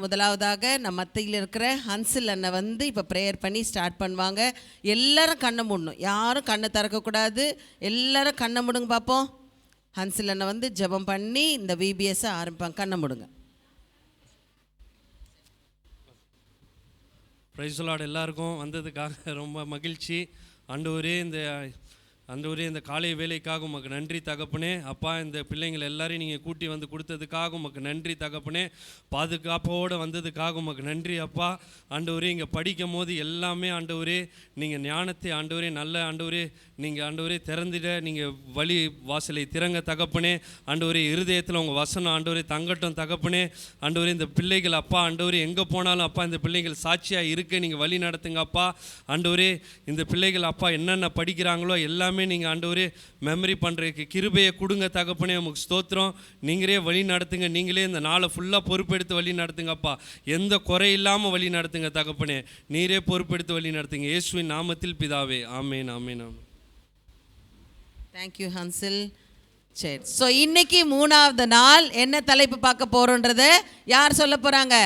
முதலாவதாக நம்ம மத்தியில் இருக்கிற ஹன்சில் அண்ணன் வந்து இப்போ ப்ரேயர் பண்ணி ஸ்டார்ட் பண்ணுவாங்க. எல்லாரும் கண்ணை மூடணும், யாரும் கண்ணை திறக்கக்கூடாது. எல்லாரும் கண்ணை மூடுங்க பார்ப்போம். ஹன்சில் அண்ணன் வந்து ஜெபம் பண்ணி இந்த விபிஎஸ்ஸை ஆரம்பிப்பாங்க. கண்ணை மூடுங்க. Praise the Lord. எல்லாருக்கும் வந்ததுக்காக ரொம்ப மகிழ்ச்சி. ஆண்டவரே இந்த காலை வேலைக்காக உமக்கு நன்றி தகப்பனே. அப்பா, இந்த பிள்ளைங்கள் எல்லாரையும் நீங்கள் கூட்டி வந்து கொடுத்ததுக்காக உமக்கு நன்றி தகப்பனே. பாதுகாப்போடு வந்ததுக்காக உமக்கு நன்றி அப்பா. ஆண்டவரே, இங்கே படிக்கும் போது எல்லாமே ஆண்டவரே நீங்கள் ஞானத்தை ஆண்டவரே நல்ல ஆண்டவரே நீங்கள் ஆண்டவரே திறந்துட, நீங்கள் வழி வாசலை திறங்க தகப்பனே. ஆண்டவரே, இருதயத்தில் உங்கள் வசனம் ஆண்டவரே தங்கட்டும் தகப்பனே. ஆண்டவரே, இந்த பிள்ளைகள் அப்பா ஆண்டவரே எங்கே போனாலும் அப்பா இந்த பிள்ளைகள் சாட்சியாக இருக்க நீங்கள் வழி நடத்துங்க அப்பா. ஆண்டவரே, இந்த பிள்ளைகள் அப்பா என்னென்ன படிக்கிறாங்களோ எல்லாமே நீங்கள் ஆண்டவரே மெமரி பண்ணுறதுக்கு கிருபையை கொடுங்க தகப்பனே. உங்களுக்கு ஸ்தோத்திரம். நீங்களே வழி நடத்துங்க. நீங்களே இந்த நாளை ஃபுல்லாக பொறுப்பெடுத்து வழி நடத்துங்கப்பா. எந்த குறை இல்லாமல் வழி நடத்துங்க தகப்பனே. நீரே பொறுப்பெடுத்து வழி நடத்துங்க. இயேசுவின் நாமத்தில் பிதாவே, ஆமேன் ஆமேன் ஆமேன். தேங்க்யூ ஹன்சில். சரி, ஸோ இன்னைக்கு 3வது நாள் என்ன தலைப்பு பார்க்க போகிறோன்றதை யார் சொல்ல போகிறாங்க?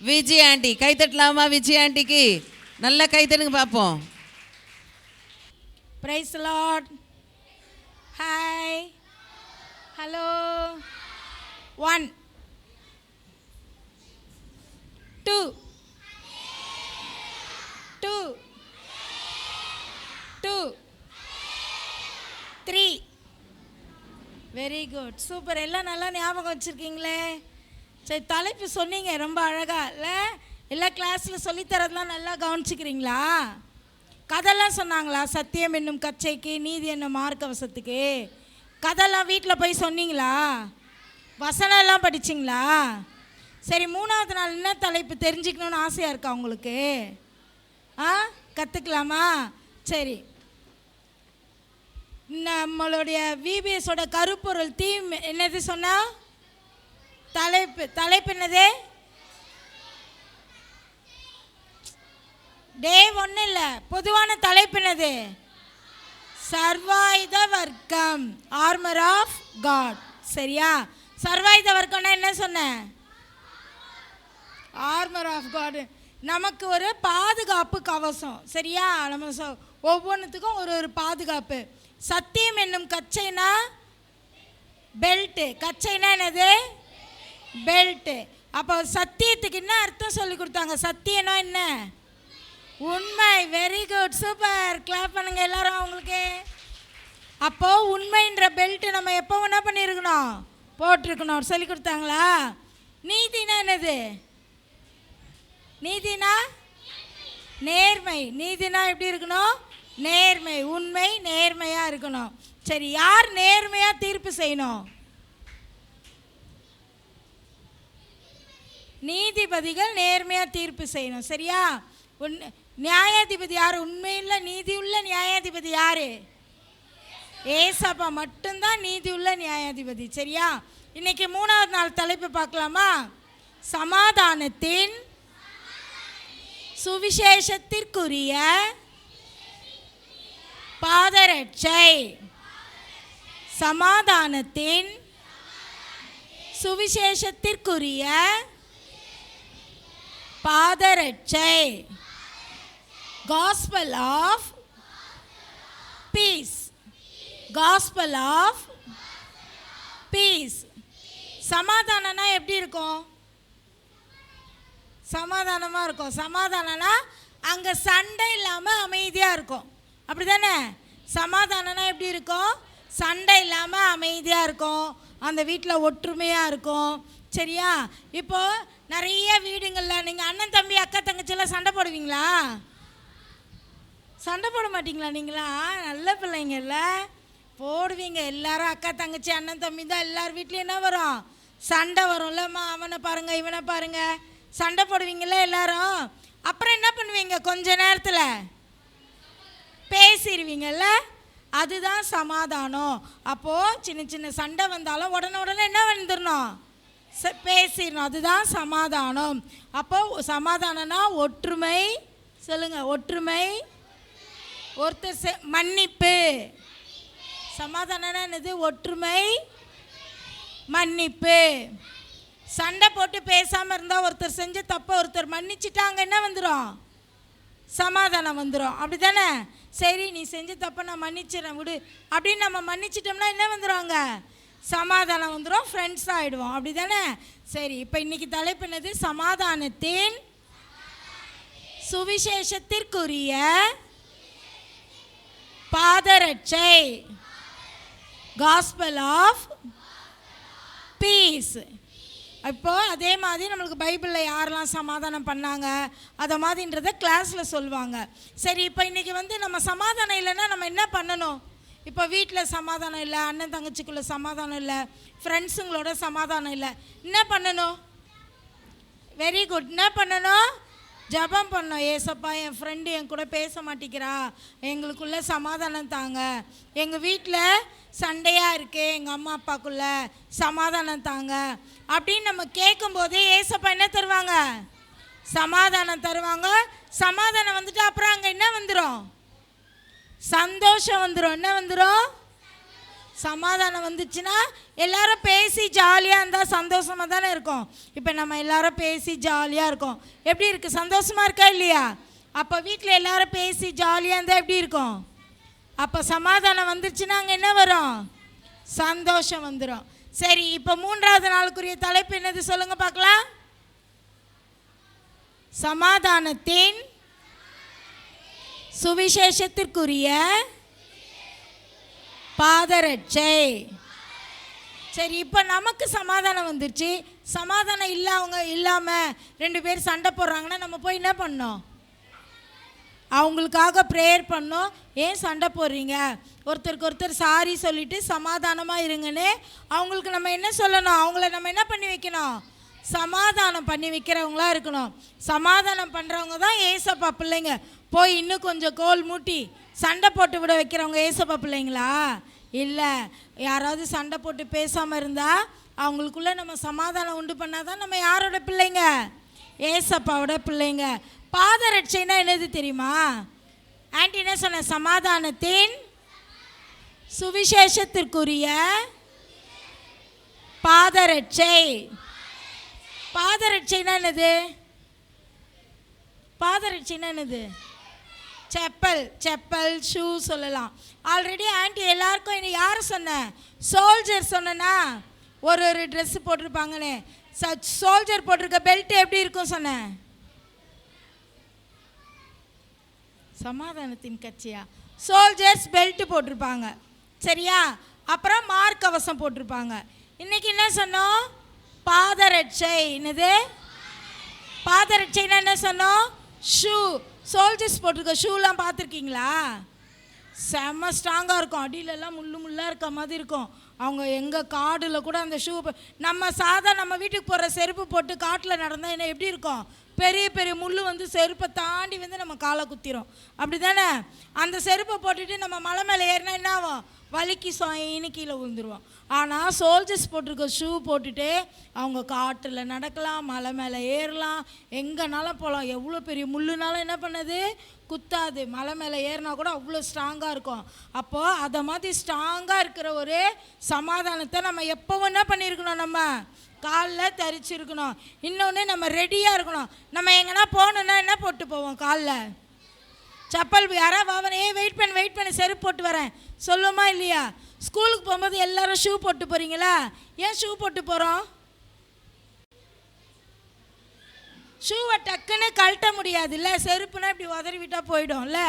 விஜய் ஆண்டி. கைத்தட்டலாமா விஜய் ஆண்டிக்கு? நல்லா கைத்தட்டுங்க பார்ப்போம். Praise the Lord. Hi. Hello. 1 2 2 2 3. Very good, super. எல்லாம் நல்லா ஞாபகம் வச்சுருக்கீங்களே. சரி, தலைப்பு சொன்னீங்க ரொம்ப அழகாக இல்லை? எல்லா கிளாஸில் சொல்லித்தரதெல்லாம் நல்லா கவனிச்சுக்கிறீங்களா? கதைலாம் சொன்னாங்களா? சத்தியம் என்னும் கச்சைக்கு, நீதி என்னும் மார்க்கவசத்துக்கு கதைலாம் வீட்டில் போய் சொன்னீங்களா? வசனம் எல்லாம் படிச்சிங்களா? சரி, 3வது நாள் என்ன தலைப்பு தெரிஞ்சுக்கணுன்னு ஆசையாக இருக்கா உங்களுக்கு? கற்றுக்கலாமா? சரி, நம்மளுடைய விபிஎஸோட கருப்பொருள் தீம் என்னது சொன்னா? தலைப்பு என்னது? டே ஒன்றும் இல்லை, பொதுவான தலைப்பு என்னது? சர்வாயுத வர்க்கம், ஆர்மர் ஆஃப் காட். சரியா? சர்வாயுத வர்க்கம்னா என்ன சொன்னேன்? ஆர்மர் ஆஃப் காட் நமக்கு ஒரு பாதுகாப்பு கவசம். சரியா? நம்ம ஒவ்வொன்றுத்துக்கும் ஒரு பாதுகாப்பு. சத்தியம் என்னும் கச்சைனா பெல்ட்டு. கச்சைனா என்னது? பெல்ட்டு. அப்போ சத்தியத்துக்கு என்ன அர்த்தம் சொல்லி கொடுத்தாங்க? சத்தியம்னா என்ன? உண்மை. Very good, super. கிளாப் பண்ணுங்க எல்லாரும் அவங்களுக்கு. அப்போ உண்மைன்ற பெல்ட் நம்ம எப்போ என்ன பண்ணியிருக்கணும்? போட்டிருக்கணும். சொல்லி கொடுத்தாங்களா? நீதினா என்னது? நீதினா நேர்மை. நீதினா எப்படி இருக்கணும்? நேர்மை. உண்மை, நேர்மையாக இருக்கணும். சரி, யார் நேர்மையாக தீர்ப்பு செய்யணும்? நீதிபதிகள் நேர்மையாக தீர்ப்பு செய்யணும். சரியா? நியாயாதிபதி யார்? உண்மையுள்ள நீதி உள்ள நியாயாதிபதி யாரு? ஏசப்பா மட்டும்தான் நீதி உள்ள நியாயாதிபதி. சரியா? இன்னைக்கு 3வது நாள் தலைப்பு பார்க்கலாமா? சமாதானத்தின் சுவிசேஷத்திற்குரிய பாதரட்சை. சமாதானத்தின் சுவிசேஷத்திற்குரிய பாதரட்சை. Gospel of peace. Gospel of peace. சமாதானம்னா எப்படி இருக்கும்? சமாதானமாக இருக்கும். சமாதானம்னா அங்கே சண்டை இல்லாமல் அமைதியாக இருக்கும். அப்படி தானே? சமாதானம்னா எப்படி இருக்கும்? சண்டை இல்லாமல் அமைதியாக இருக்கும். அந்த வீட்டில் ஒற்றுமையாக இருக்கும். சரியா? இப்போது நிறைய வீடுங்களில் நீங்கள் அண்ணன் தம்பி அக்கா தங்கச்சியெல்லாம் சண்டை போடுவீங்களா? சண்டை போட மாட்டிங்களா? நீங்களா நல்ல பிள்ளைங்கள்ல போடுவீங்க. எல்லாரும் அக்கா தங்கச்சி அண்ணன் தம்பி தான் எல்லார் வீட்லேயும் என்ன வரும்? சண்டை வரும்லம்மா. அவனை பாருங்கள் இவனை பாருங்கள் சண்டை போடுவீங்களே எல்லாரும். அப்புறம் என்ன பண்ணுவீங்க? கொஞ்ச நேரத்தில் பேசிடுவீங்கல்ல. அதுதான் சமாதானம். அப்போது சின்ன சின்ன சண்டை வந்தாலும் உடனே என்ன வந்துடணும்? பேசிடணும். அதுதான் சமாதானம். அப்போது சமாதானம்னா ஒற்றுமை. சொல்லுங்கள், ஒற்றுமை. ஒருத்தர் மன்னிப்பு. சமாதானம்னா என்னது? ஒற்றுமை, மன்னிப்பு. சண்டை போட்டு பேசாமல் இருந்தால் ஒருத்தர் செஞ்ச தப்பை ஒருத்தர் மன்னிச்சிட்டாங்க என்ன வந்துடும்? சமாதானம் வந்துடும். அப்படி தானே? சரி நீ செஞ்ச தப்பை நான் மன்னிச்சிடறேன் விடு அப்படின்னு நம்ம மன்னிச்சிட்டோம்னா என்ன வந்துடுவாங்க? சமாதானம் வந்துடும், ஃப்ரெண்ட்ஸ் ஆகிடுவோம். அப்படி தானே? சரி, இப்போ இன்னைக்கு தலைப்பு என்னது? சமாதானத்தின் சுவிசேஷத்திற்குரிய பாதரட்சை, காஸ்பல் ஆஃப் பீஸ். இப்போ அதே மாதிரி நம்மளுக்கு பைபிளில் யாரெல்லாம் சமாதானம் பண்ணாங்க அதை மாதிரின்றதை கிளாஸில் சொல்லுவாங்க. சரி, இப்போ இன்றைக்கி வந்து நம்ம சமாதானம் இல்லைன்னா நம்ம என்ன பண்ணணும்? இப்போ வீட்டில் சமாதானம் இல்லை, அண்ணன் தங்கச்சிக்குள்ளே சமாதானம் இல்லை, ஃப்ரெண்ட்ஸுங்களோட சமாதானம் இல்லை, என்ன பண்ணணும்? Very good. என்ன பண்ணணும்? ஜெபம் பண்ணோம். ஏசப்பா, என் ஃப்ரெண்டு என் கூட பேச மாட்டேங்கிறா, எங்களுக்குள்ளே சமாதானம் தாங்க. எங்கள் வீட்டில் சண்டையாக இருக்குது, எங்கள் அம்மா அப்பாக்குள்ளே சமாதானம் தாங்க அப்படின்னு நம்ம கேட்கும்போதே ஏசப்பா என்ன தருவாங்க? சமாதானம் தருவாங்க. சமாதானம் வந்துட்டு அப்புறம் அங்கே என்ன வந்துடும்? சந்தோஷம் வந்துடும். என்ன வந்துடும்? சமாதானம் வந்துச்சுன்னா எல்லாரும் பேசி ஜாலியாக இருந்தால் சந்தோஷமாக தானே இருக்கும். இப்போ நம்ம எல்லாரும் பேசி ஜாலியாக இருக்கோம். எப்படி இருக்குது? சந்தோஷமாக இருக்கா இல்லையா? அப்போ வீட்டில் எல்லாரும் பேசி ஜாலியாக இருந்தால் எப்படி இருக்கும்? அப்போ சமாதானம் வந்துருச்சுன்னா அங்கே என்ன வரும்? சந்தோஷம் வந்துடும். சரி, இப்போ 3வது நாளுக்குரிய தலைப்பு என்னது சொல்லுங்க பார்க்கலாம். சமாதானத்தின் சுவிசேஷத்திற்குரிய பாதரட்சை. சரி, இப்போ நமக்கு சமாதானம் வந்துருச்சு. சமாதானம் இல்லாமல் 2 பேர் சண்டை போடுறாங்கன்னா நம்ம போய் என்ன பண்ணோம்? அவங்களுக்காக ப்ரேயர் பண்ணோம். ஏன் சண்டை போடுறீங்க? ஒருத்தருக்கு ஒருத்தர் சாரி சொல்லிவிட்டு சமாதானமாக இருங்கன்னு அவங்களுக்கு நம்ம என்ன சொல்லணும்? அவங்கள நம்ம என்ன பண்ணி வைக்கணும்? சமாதானம் பண்ணி வைக்கிறவங்களா இருக்கணும். சமாதானம் பண்ணுறவங்க தான் ஏசப்பா பிள்ளைங்க. போய் இன்னும் கொஞ்சம் கோல் மூட்டி சண்டை போட்டு விட வைக்கிறவங்க ஏசப்பா பிள்ளைங்களா? இல்லை. யாராவது சண்டை போட்டு பேசாமல் இருந்தால் அவங்களுக்குள்ளே நம்ம சமாதானம் உண்டு பண்ணால் தான் நம்ம யாரோட பிள்ளைங்க? ஏசப்பாவோட பிள்ளைங்க. பாதரட்சைனா என்னது தெரியுமா? ஆண்டி என்ன சொன்ன? சமாதானத்தின் சுவிசேஷத்திற்குரிய பாதரட்சை. பாதரட்சைனா என்னது? பாதரட்சைனா என்னது? செப்பல் ஷூ சொல்லலாம். ஆல்ரெடி ஆண்டி எல்லாருக்கும் என்ன யார் சொன்ன? சோல்ஜர் சொன்னா ஒரு ட்ரெஸ் போட்டிருப்பாங்கன்னு. சோல்ஜர் போட்டிருக்க பெல்ட் எப்படி இருக்கும் சொன்னேன்? சமாதானத்தின் கட்சியா? சோல்ஜர்ஸ் பெல்ட் போட்டிருப்பாங்க, சரியா? அப்புறம் மார்க்கவசம் போட்டிருப்பாங்க. இன்னைக்கு என்ன சொன்னோம்? பாதரட்சை. என்னது? பாதரட்சைன்னா என்ன சொன்னோம்? ஷூ. சோல்ஜர்ஸ் போட்டிருக்க ஷூலாம் பார்த்துருக்கீங்களா? செம்ம ஸ்ட்ராங்காக இருக்கும். அடியிலெல்லாம் முள்ளாக இருக்க மாதிரி இருக்கும். அவங்க எங்கள் காடில் கூட அந்த ஷூ நம்ம வீட்டுக்கு போகிற செருப்பு போட்டு காட்டில் நடந்தால் என்ன எப்படி இருக்கும்? பெரிய பெரிய முள் வந்து செருப்பை தாண்டி வந்து நம்ம காலை குத்திரும். அப்படி தானே? அந்த செருப்பை போட்டுட்டு நம்ம மலை மேலே ஏறினா என்ன ஆகும்? வலிக்கு சொயின்னு கீழே விழுந்துருவோம். ஆனால் சோல்ஜர்ஸ் போட்டிருக்க ஷூ போட்டுட்டு அவங்க காட்டில் நடக்கலாம், மலை மேலே ஏறலாம், எங்கேனாலும் போகலாம். எவ்வளோ பெரிய முள்ளுனாலும் என்ன பண்ணுது? குத்தாது. மலை மேலே ஏறினா கூட அவ்வளோ ஸ்ட்ராங்காக இருக்கும். அப்போது அதை மாதிரி ஸ்ட்ராங்காக இருக்கிற ஒரு சமாதானத்தை நம்ம எப்போவும் என்ன பண்ணியிருக்கணும்? நம்ம காலில் தரிச்சிருக்கணும். இன்னொன்று நம்ம ரெடியாக இருக்கணும். நம்ம எங்கன்னா போகணுன்னா என்ன போட்டு போவோம்? காலில் செப்பல். யாராவது வாவனே வெயிட் பண்ணி செருப்பு போட்டு வரேன் சொல்லுமா இல்லையா? ஸ்கூலுக்கு போகும்போது எல்லாரும் ஷூ போட்டு போகிறீங்களா? ஏன் ஷூ போட்டு போகிறோம்? ஷூவை டக்குன்னு கழட்ட முடியாதுல்ல. செருப்புனா இப்படி உதறி விட்டால் போயிடும்ல.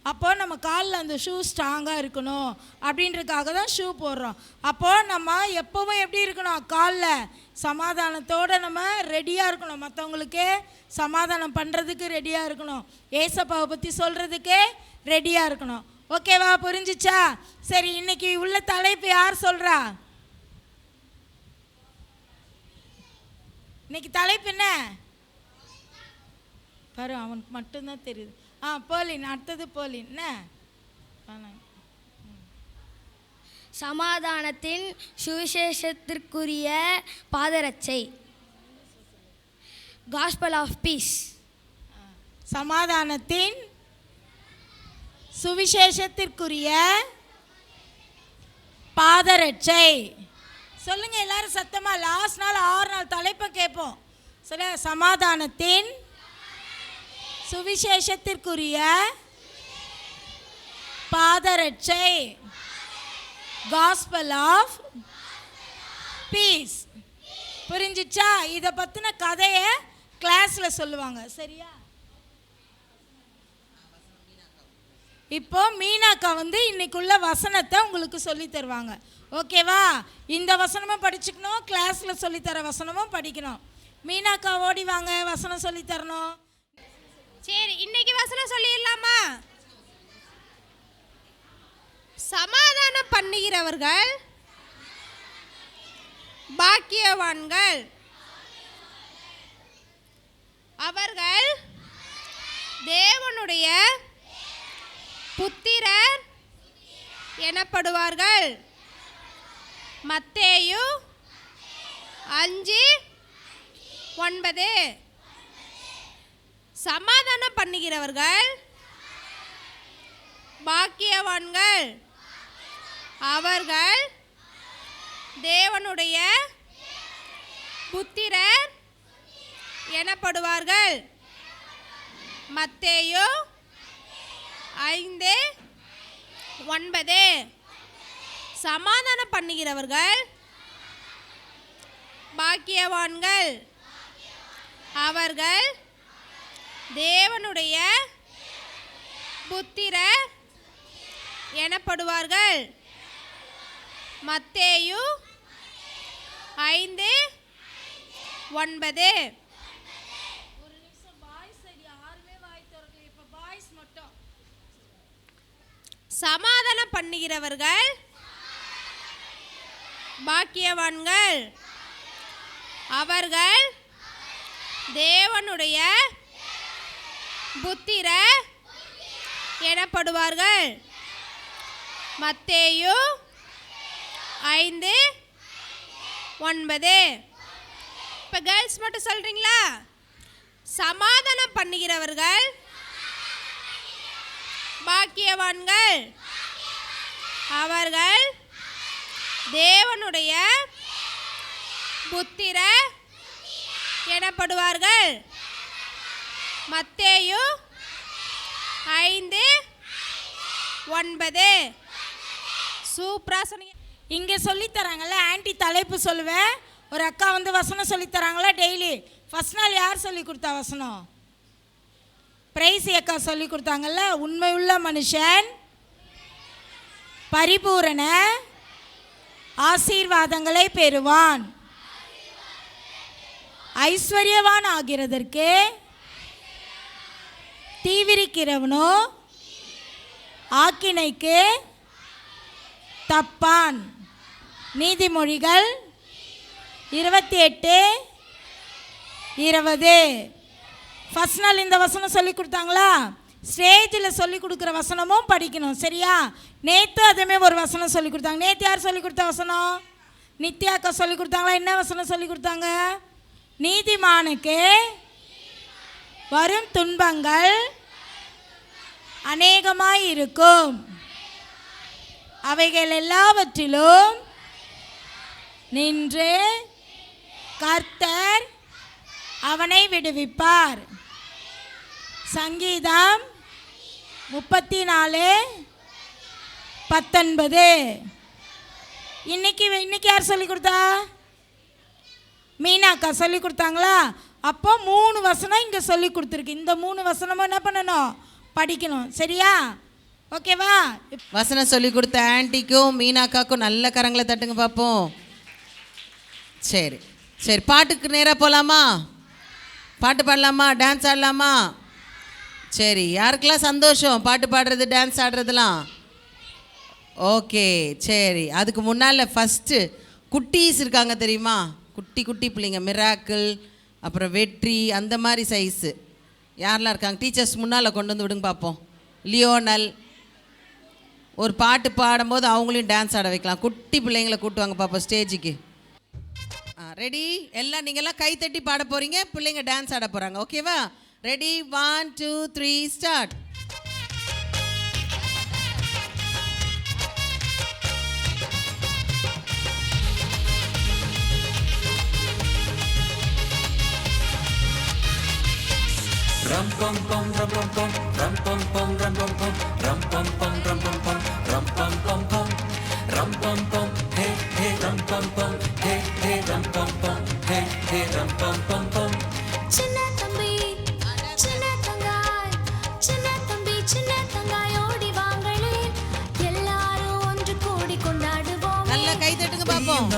அப்போது நம்ம காலில் அந்த ஷூ ஸ்ட்ராங்காக இருக்கணும் அப்படின்றதுக்காக தான் ஷூ போடுறோம். அப்போது நம்ம எப்போவும் எப்படி இருக்கணும்? காலில் சமாதானத்தோடு நம்ம ரெடியாக இருக்கணும். மற்றவங்களுக்கு சமாதானம் பண்ணுறதுக்கு ரெடியாக இருக்கணும். ஏசப்பாவை பற்றி சொல்கிறதுக்கு ரெடியாக இருக்கணும். ஓகேவா? புரிஞ்சிச்சா? சரி, இன்னைக்கு உள்ள தலைப்பு யார் சொல்கிறா? இன்னைக்கு தலைப்பு என்ன பாரு? அவனுக்கு மட்டும்தான் தெரியுது. போலின். அடுத்தது போலின். என்ன? சமாதானத்தின் சுவிசேஷத்திற்குரிய பாதரட்சை, காஸ்பல் ஆஃப் பீஸ். சமாதானத்தின் சுவிசேஷத்திற்குரிய பாதரட்சை. சொல்லுங்க எல்லாரும் சத்தமா. லாஸ்ட் நாள் 6 நாள் தலைப்பை கேட்போம். சொல்ல, சமாதானத்தின் சுவிசேஷத்திற்குரிய பாதரட்சை, காஸ்பல் ஆஃப் பீஸ். புரிஞ்சிச்சா? இதை பற்றின கதையை கிளாஸில் சொல்லுவாங்க. சரியா? இப்போ மீனாக்கா வந்து இன்னைக்குள்ள வசனத்தை உங்களுக்கு சொல்லி தருவாங்க. ஓகேவா? இந்த வசனமும் படிச்சுக்கணும், கிளாஸில் சொல்லித்தர வசனமும் படிக்கணும். மீனாக்கா ஓடி வாங்க, வசனம் சொல்லி தரணும். சரி, இன்னைக்கு வசனம் சொல்லிடலாமா? சமாதானம் பண்ணுகிறவர்கள் பாக்கியவான்கள், அவர்கள் தேவனுடைய புத்திரர் எனப்படுவார்கள். மத்தேயு 5:9. சமாதானம் பண்ணுகிறவர்கள் பாக்கியவான்கள், அவர்கள் தேவனுடைய புத்திரர் எனப்படுவார்கள். மத்தேயு 5:9. சமாதானம் பண்ணுகிறவர்கள் பாக்கியவான்கள், அவர்கள் தேவனுடைய புத்திரர் எனப்படுவார்கள். மத்தேயு 5:9. சமாதானம் பண்ணுகிறவர்கள் பாக்கியவான்கள், அவர்கள் தேவனுடைய புத்திரர் எனப்படுவார்கள். மத்தேயு 5:9. இப்போ கேர்ள்ஸ் மட்டும் சொல்கிறீங்களா? சமாதானம் பண்ணுகிறவர்கள் பாக்கியவான்கள், அவர்கள் தேவனுடைய புத்திரர் எனப்படுவார்கள். மத்தேயு 5:9. சூப்பரா சொன்னீங்க. இங்கே சொல்லித்தராங்கல்ல, ஆன்ட்டி தலைப்பு சொல்லுவேன். ஒரு அக்கா வந்து வசனம் சொல்லித்தராங்களா டெய்லி. ஃபர்ஸ்ட் நாள் யார் சொல்லி கொடுத்தா வசனம்? பிரைசி அக்கா சொல்லி கொடுத்தாங்கல்ல. உண்மையுள்ள மனுஷன் பரிபூரண ஆசீர்வாதங்களை பெறுவான், ஐஸ்வர்யவான் ஆகிறதற்கு தீவிரிக்கிறவனோ ஆக்கினைக்கு தப்பான். நீதிமொழிகள் 28:20. ஃபர்ஸ்ட் நாள் இந்த வசனம் சொல்லி கொடுத்தாங்களா? ஸ்டேஜில் சொல்லி கொடுக்குற வசனமும் படிக்கணும். சரியா? நேற்று அதுமே ஒரு வசனம் சொல்லி கொடுத்தாங்க. நேற்று யார் சொல்லி கொடுத்த வசனம்? நித்யாக்கா சொல்லி கொடுத்தாங்களா? என்ன வசனம் சொல்லி கொடுத்தாங்க? நீதிமானுக்கு வரும் துன்பங்கள் அநேகமாய் இருக்கும், அவைகள் எல்லாவற்றிலும் நின்று கர்த்தர் அவனை விடுவிப்பார். சங்கீதம் 34:19. இன்னைக்கு யார் சொல்லி கொடுத்தா? மீனாக்கா சொல்லி கொடுத்தாங்களா? அப்போ 3 வசனம் இங்கே சொல்லி கொடுத்துருக்கு. இந்த 3 வசனமும் என்ன பண்ணணும்? படிக்கணும். சரியா? ஓகேவா? வசனம் சொல்லி கொடுத்த ஆன்ட்டிக்கும் மீனாக்காக்கும் நல்ல கரங்களை தட்டுங்க பார்ப்போம். சரி சரி, பாட்டுக்கு நேராக போகலாமா? பாட்டு பாடலாமா? டான்ஸ் ஆடலாமா? சரி, யாருக்கெல்லாம் சந்தோஷம் பாட்டு பாடுறது டான்ஸ் ஆடுறதுலாம்? ஓகே சரி. அதுக்கு முன்னால் ஃபஸ்ட்டு குட்டீஸ் இருக்காங்க தெரியுமா? குட்டி குட்டி பிள்ளைங்க, மிராக்கிள், அப்புறம் வெற்றி, அந்த மாதிரி சைஸு யாரெல்லாம் இருக்காங்க? டீச்சர்ஸ் முன்னால் கொண்டு வந்து விடுங்க பார்ப்போம். லியோனல் ஒரு பாட்டு பாடும்போது அவங்களையும் டான்ஸ் ஆட வைக்கலாம். குட்டி பிள்ளைங்களை கூட்டுவாங்க பார்ப்போம் ஸ்டேஜுக்கு. ரெடி? எல்லாம் நீங்கள்லாம் கை தட்டி பாட போகிறீங்க, பிள்ளைங்க டான்ஸ் ஆட போகிறாங்க. ஓகேவா? ரெடி? 1 2 3 ஸ்டார்ட். ரம் பம் பம் ரம் பம் பம் ரம் பம் பம் ரம் பம் பம் ரம் பம் பம் ரம் பம் பம் ரம் பம் பம் பம் ரம் பம் பம் ஹே ஹே ரம் பம் பம் ஹே ஹே ரம் பம் பம் ஹே ஹே ரம் பம் பம் பம். சின்ன தம்பி சின்ன தங்காய் சின்ன தம்பி சின்ன தங்காய் ஓடி வாங்களே எல்லாரும் ஒன்று கூடி கொண்டாடுவோம். நல்லா கை தட்டுங்க பாப்போம்.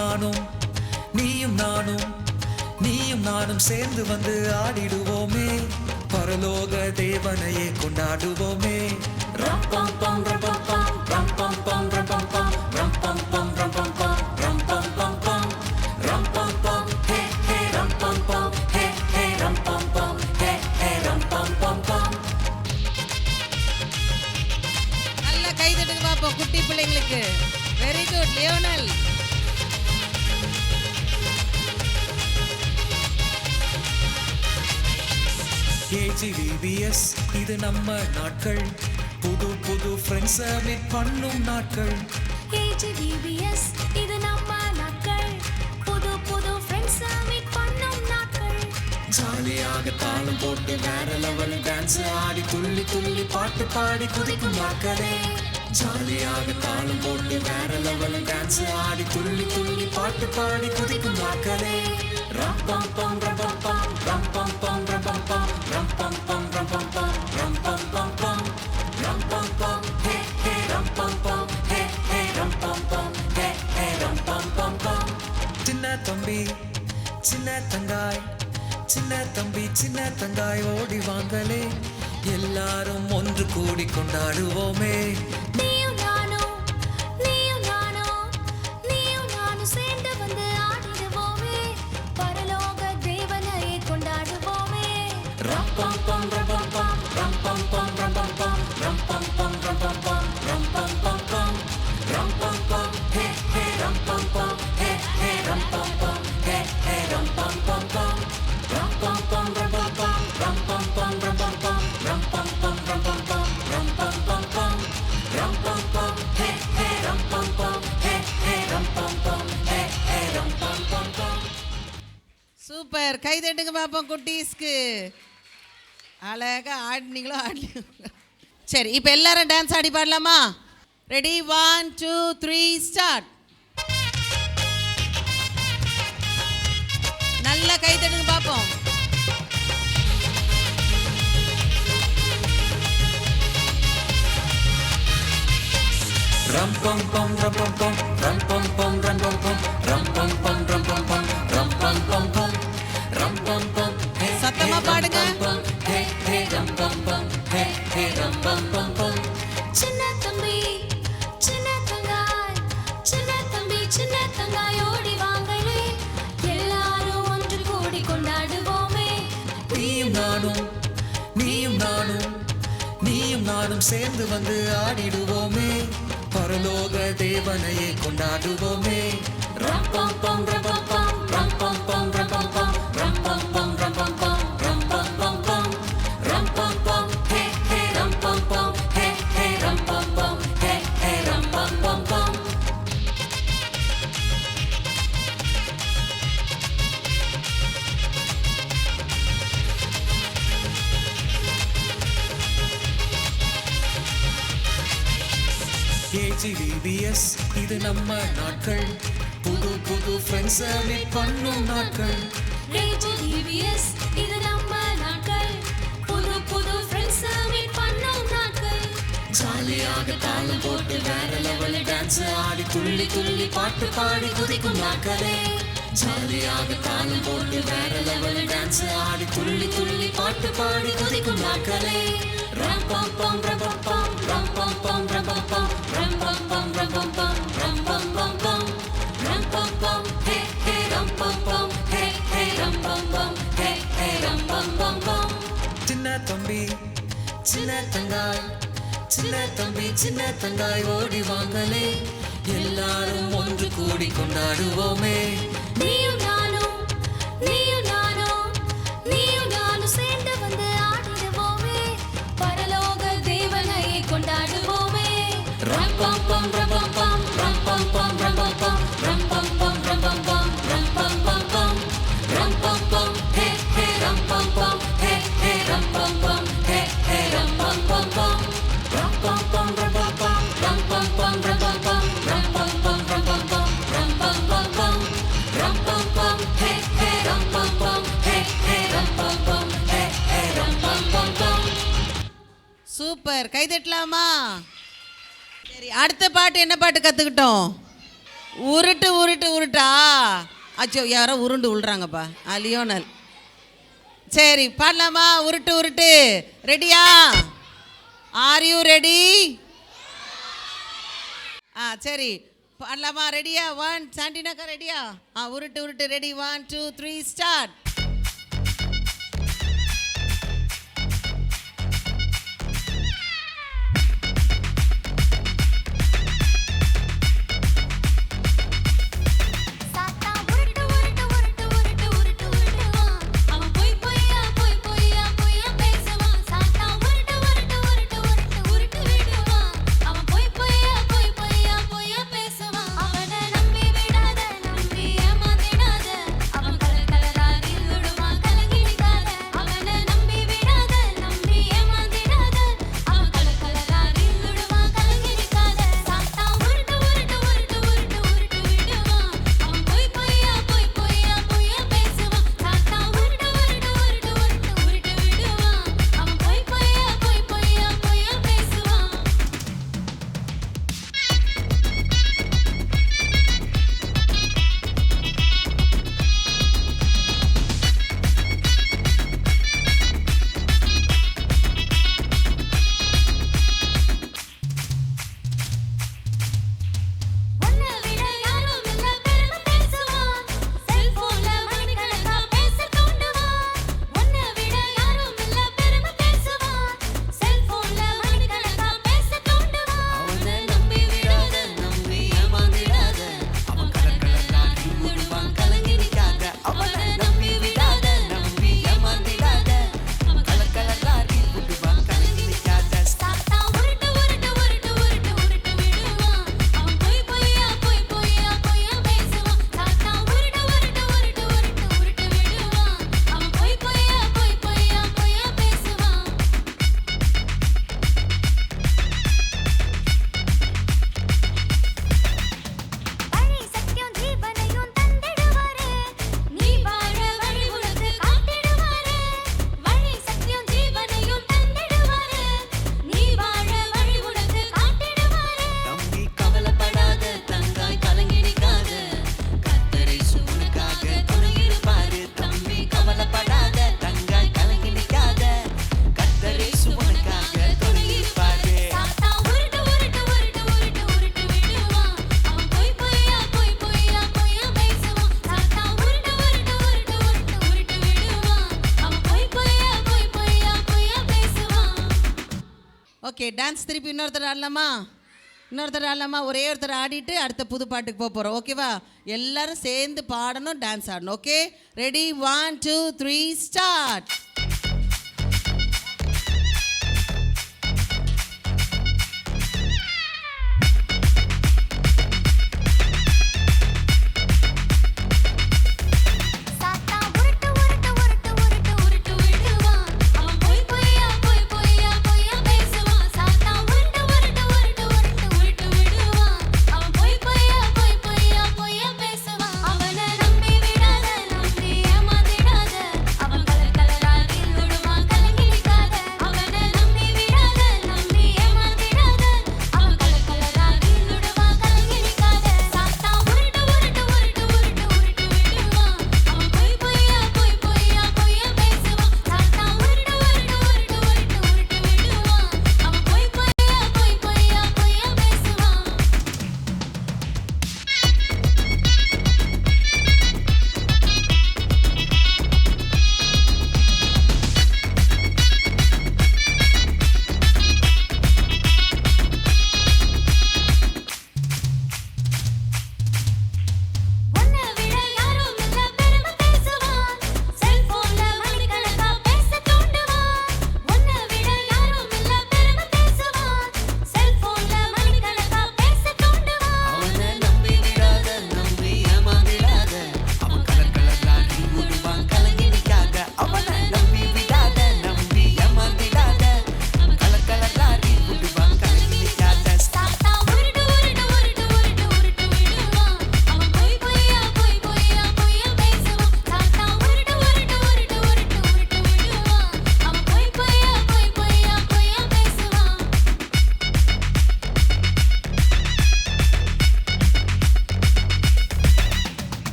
நீயும் நானும் சேர்ந்து வந்து ஆடிடுவோமே, பரலோக தேவனையே கொண்டாடுவோமே. ரம் பம் பம் ரம் பம் பம் ரம் பம் பம் ரம் பம் பம் ரம் பம் பம் ரம் பம் பம் ரம் பம் பம் பம் ரம் பம் பம் ஹே ஹே ரம் பம் பம் ஹே ஹே ரம் பம் பம் ஹே ஹே ரம் பம் பம் பம். நல்லா கை தட்டுங்க பாப்போம் குட்டி பிள்ளைங்களுக்கு. Very good Lionel. KGVBS இது நம்ம நாட்கள், புது புது ஃப்ரெண்ட்ஸ் மீட் பண்ணும் நாட்கள். KGVBS இது நம்ம நாட்கள், புது புது ஃப்ரெண்ட்ஸ் மீட் பண்ணும் நாட்கள். ஜாலியாக தாளம் போட்டு வேற லெவல் டான்ஸ் ஆடி துள்ளி துள்ளி பாட்டு பாடி குதிக்கும் நாட்களே. ஜாலியாக தாளம் போட்டு வேற லெவல் டான்ஸ் ஆடி துள்ளி துள்ளி பாட்டு பாடி குதிக்கும் நாட்களே. ரம் பம் பம் ரம் பம் பம் ரம் பம் பம் ரம் பம் பம் ரம் பம் பம் ரம் பம் பம் ரம் பம் பம் பம் ரம் பம் பம் ஹே ஹே ரம் பம் பம் ஹே ஹே ரம் பம் பம் ஹே ஹே ரம் பம் பம் பம். சின்ன தம்பி சின்ன தங்காய் சின்ன தம்பி சின்ன தங்காய் ஓடி வாங்களே, எல்லாரும் ஒன்று கூடி கொண்டாடுவோமே. நீயும் நானும் நீயும் நானும் நீயும் நானும் சேர்ந்து வந்து ஆடிடுவோமே, பரலோக தேவனையே கொண்டாடுவோமே. ரம் பம் பம் ரம் பம் பம் ரம் பம் பம் ரம் பம் பம் ரம் பம் பம் ரம் பம் பம் ரம் பம் பம் பம் ரம் பம் பம் ஹே ஹே ரம் பம் பம் ஹே ஹே ரம் பம் பம் ஹே ஹே ரம் பம் பம் பம் ரம் பம் பம் ரம் பம் பம் ரம் பம் பம் ரம் பம் பம் ரம் பம் பம் ரம் பம் பம் ரம் பம் பம் பம் ரம் பம் பம் ஹே ஹே ரம் பம் பம் ஹே ஹே ரம் பம் பம் ஹே ஹே ரம் பம் பம் பம். சூப்பர். கை தட்டுங்க பாப்போம் குட்டீஸ்க்கு. அழகா ஆடினீங்களோ ஆடலையோ. சரி இப்போ எல்லாரும் டான்ஸ் ஆடி பாடலாமா? Ready 1 2 3 start. நல்லா கை தட்டுங்க பாப்போம். ரம் பம் பம் ரம் பம் பம் ரம் பம் பம் ரம் பம் பம் ரம் பம் பம் ரம் பம் பம் ரம் பம் பம் பம் ரம் பம் பம் ஹே சத்தமா பாடுங்க. ஹே ஹே ரம் பம் பம் ஹே ஹே ரம் பம் பம் பம். சின்ன தம்பி சின்ன தங்காய் சின்ன தம்பி சின்ன தங்காய் ஓடி வாங்களே, எல்லாரும் ஒன்று கூடி கொண்டாடுவோமே. நீயும் நானும் சேர்ந்து வந்து ஆடிடுவோமே, பரலோக தேவனையே கொண்டாடுவோமே. ரம் பம் பம் ரம் பம் பம் ரம் பம் பம் ரம் பம் பம் ரம் பம் பம் ரம் பம் பம் ரம் பம் பம் பம் ரம் பம் பம் ஹே ஹே ரம் பம் பம் ஹே ஹே ரம் பம் பம் ஹே ஹே ரம் பம் பம் பம். KGVBS இது நம்ம நாட்கள், புது புது ஃப்ரெண்ட்ஸ் மீட் பண்ணும் நாட்கள். KGVBS இது நம்ம நாட்கள், புது புது ஃப்ரெண்ட்ஸ் மீட் பண்ணும் நாட்கள். ஜாலியாக தாளம் போட்டு வேற லெவல் டான்ஸ் ஆடி துள்ளி துள்ளி பாட்டு பாடி குதிக்கும் நாட்களே. ஜாலியாக தாளம் போட்டு வேற லெவல் டான்ஸ் ஆடி துள்ளி துள்ளி பாட்டு பாடி குதிக்கும் நாட்களே. ரம் பம் பம் ரம் பம் பம் ரம் பம் பம் ரம் பம் பம் ரம் பம் பம் ரம் பம் பம் ரம் பம் பம் பம் ரம் பம் பம் ஹே ஹே ரம் பம் பம் ஹே ஹே ரம் பம் பம் ஹே ஹே ரம் பம் பம் பம். சின்ன தம்பி சின்ன தங்காய் சின்ன தம்பி சின்ன தங்காய் ஓடி வாங்களே, எல்லாரும் ஒன்று கூடி கொண்டாடுவோமே. நீயும் நானும் நீயும் நானும் நீயும் நானும் சேர்ந்து வந்து ஆடிடுவோமே, பரலோக தேவனையே கொண்டாடுவோமே. ரம் பம் பம் ரம் பம் பம் ரம் பம் பம் ரம் பம் பம் ரம் பம் பம் ரம் பம் பம் ரம் பம் பம் பம் ரம் பம் பம் ஹே ஹே ரம் பம் பம் ஹே ஹே ரம் பம் பம் சூப்பர், கை தட்டலாமா? சரி, அடுத்த பாட்டு என்ன பாட்டு கற்றுக்கிட்டோம்? உருட்டு உருட்டு உருட்டா. அச்சோ, யாரோ உருண்டு உள்றாங்கப்பா. லியோனல். சரி, பாடலாமா? உருட்டு உருட்டு. ரெடியா? Are you ready? சரி பாடலாமா? ரெடியா? 1 சாண்டினாக்கா ரெடியா? உருட்டு உருட்டு ரெடி. 1 2 3 ஸ்டார்ட். ஓகே, டான்ஸ் திருப்பி இன்னொருத்தர் ஆடலாமா? ஒரே ஒருத்தர் ஆடிட்டு அடுத்த புது பாட்டுக்கு போக போகிறோம். ஓகேவா? எல்லாரும் சேர்ந்து பாடணும், டான்ஸ் ஆடணும். Okay, ready? 1 2 3 ஸ்டார்ட். அவன் கலர் கலரா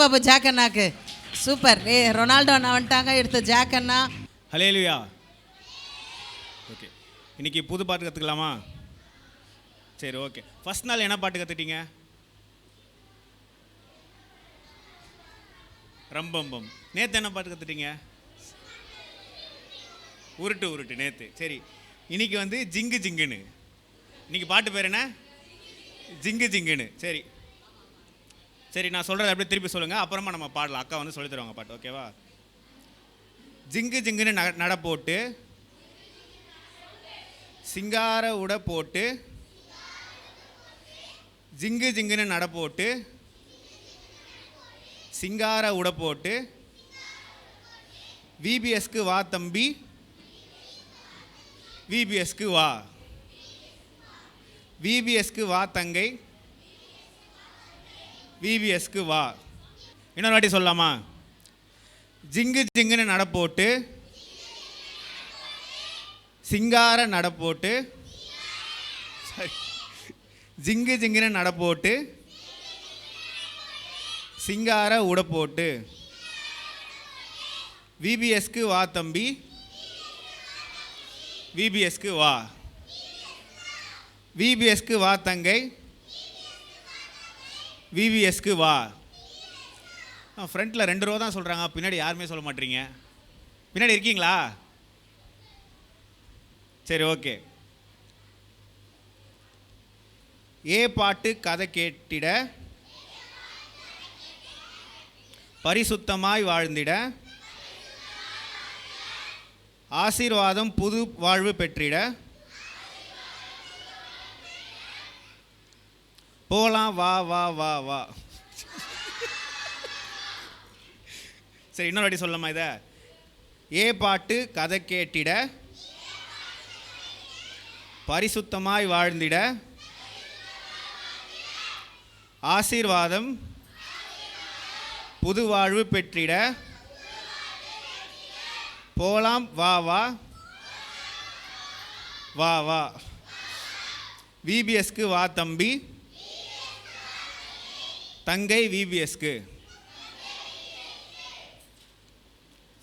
பாப்போம் ஜாக் அண்ணாக்கு. சூப்பர். ரொனால்டோ அண்ணா வந்துட்டாங்க, எடுத்த ஜாக் அண்ணா. ஹல்லேலூயா. ஓகே, இன்னைக்கு புது பாட்டு கற்றுக்கலாமா? சரி, ஓகே. ஃபர்ஸ்ட் நாள் என்ன பாட்டு கற்றுட்டீங்க? ரம்பம்பம். நேற்று என்ன பாட்டு கற்றுட்டீங்க? உருட்டு உருட்டு நேற்று. சரி, இன்னைக்கு வந்து ஜிங்கு ஜிங்குன்னு. இன்னைக்கு பாட்டு பேர் என்ன? ஜிங்கு ஜிங்குன்னு. சரி சரி, நான் சொல்கிறத அப்படியே திருப்பி சொல்லுங்கள், அப்புறமா நம்ம பாடலாம். அக்கா வந்து சொல்லி தருவாங்க பாட்டு, ஓகேவா? ஜிங்கு ஜிங்குன்னு நட போட்டு, சிங்கார உடை போட்டு, ஜிங்கு ஜிங்குன்னு நட போட்டு, சிங்கார உடை போட்டு, விபிஎஸ்க்கு வா தம்பி, விபிஎஸ்க்கு வா, விபிஎஸ்க்கு வா தங்கை, விபிஎஸ்க்கு வா. இன்னொரு வாட்டி சொல்லலாமா? ஜிங்கு ஜிங்குன்னு நட போட்டு, சிங்கார நட போட்டு, ஜிங்கு ஜிங்குன்னு நட போட்டு, சிங்கார உடை போட்டு, விபிஎஸ்க்கு வா தம்பி, விபிஎஸ்க்கு வா, விபிஎஸ்க்கு வா தங்கை, விபிஎஸ்க்கு வா. ஃப்ரண்ட்டில் 2 ரோ தான் சொல்கிறாங்க, பின்னாடி யாருமே சொல்ல மாட்டீங்க. பின்னாடி இருக்கீங்களா? சரி, ஓகே. ஏ பாட்டு கதை கேட்டிட, பரிசுத்தமாய் வாழ்ந்திட, ஆசீர்வாதம் புது வாழ்வு பெற்றிட, போலாம் வா வா வா வா. சரி, இன்னொரு வாட்டி சொல்லலாமா இதை? ஏ பாட்டு கதை கேட்டிட, பரிசுத்தமாய் வாழ்ந்திட, ஆசீர்வாதம் புது வாழ்வு பெற்றிட, போலாம் வா வா வா வா, விபிஎஸ்க்கு வா தம்பி, தங்கை விபிஎஸ்க்கு.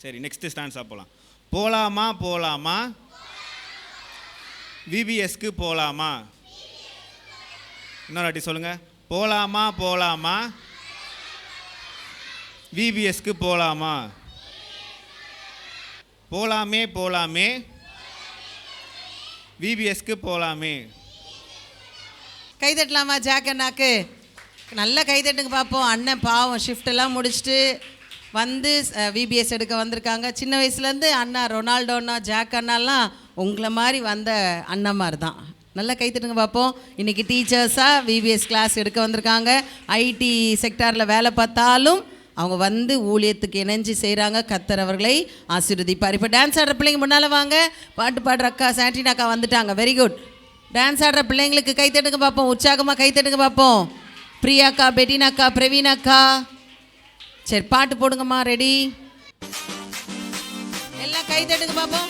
சரி, நெக்ஸ்ட் ஸ்டாண்ட்ஸாக போகலாம். போலாமா போலாமா, விபிஎஸ்க்கு போலாமா. இன்னொரு வாட்டி சொல்லுங்கள். போலாமா போலாமா, விபிஎஸ்க்கு போலாமா. போலாமே போலாமே, விபிஎஸ்க்கு போலாமே. கை தட்டலாமா ஜாக் அண்ணாக்கு? நல்லா கை தட்டுங்க பார்ப்போம். அண்ணன் பாவம் ஷிஃப்டெல்லாம் முடிச்சுட்டு வந்து விபிஎஸ் எடுக்க வந்திருக்காங்க. சின்ன வயசுலேருந்து அண்ணா ரொனால்டோ அண்ணா ஜாக் அண்ணாலாம் உங்களை மாதிரி வந்த அண்ணாமார் தான். நல்லா கை தட்டுங்க பார்ப்போம். இன்றைக்கி டீச்சர்ஸாக விபிஎஸ் கிளாஸ் எடுக்க வந்திருக்காங்க. ஐடி செக்டாரில் வேலை பார்த்தாலும் அவங்க வந்து ஊழியத்துக்கு இணைஞ்சு செய்கிறாங்க. கர்த்தர் அவர்களை ஆசீர்வதிப்பார். இப்போ டான்ஸ் ஆடுற பிள்ளைங்க முன்னால் வாங்க. பாட்டு பாடுற அக்கா சாண்டினா அக்கா வந்துட்டாங்க. Very good. டான்ஸ் ஆடுற பிள்ளைங்களுக்கு கை தட்டுங்க பார்ப்போம். உற்சாகமாக கை தட்டுங்க பார்ப்போம். பிரியாக்கா, பெட்டினாக்கா, பிரவீனாக்கா. சரி, பாட்டு போடுங்கம்மா. ரெடி? எல்லாம் கை தட்டுங்க பார்ப்போம்.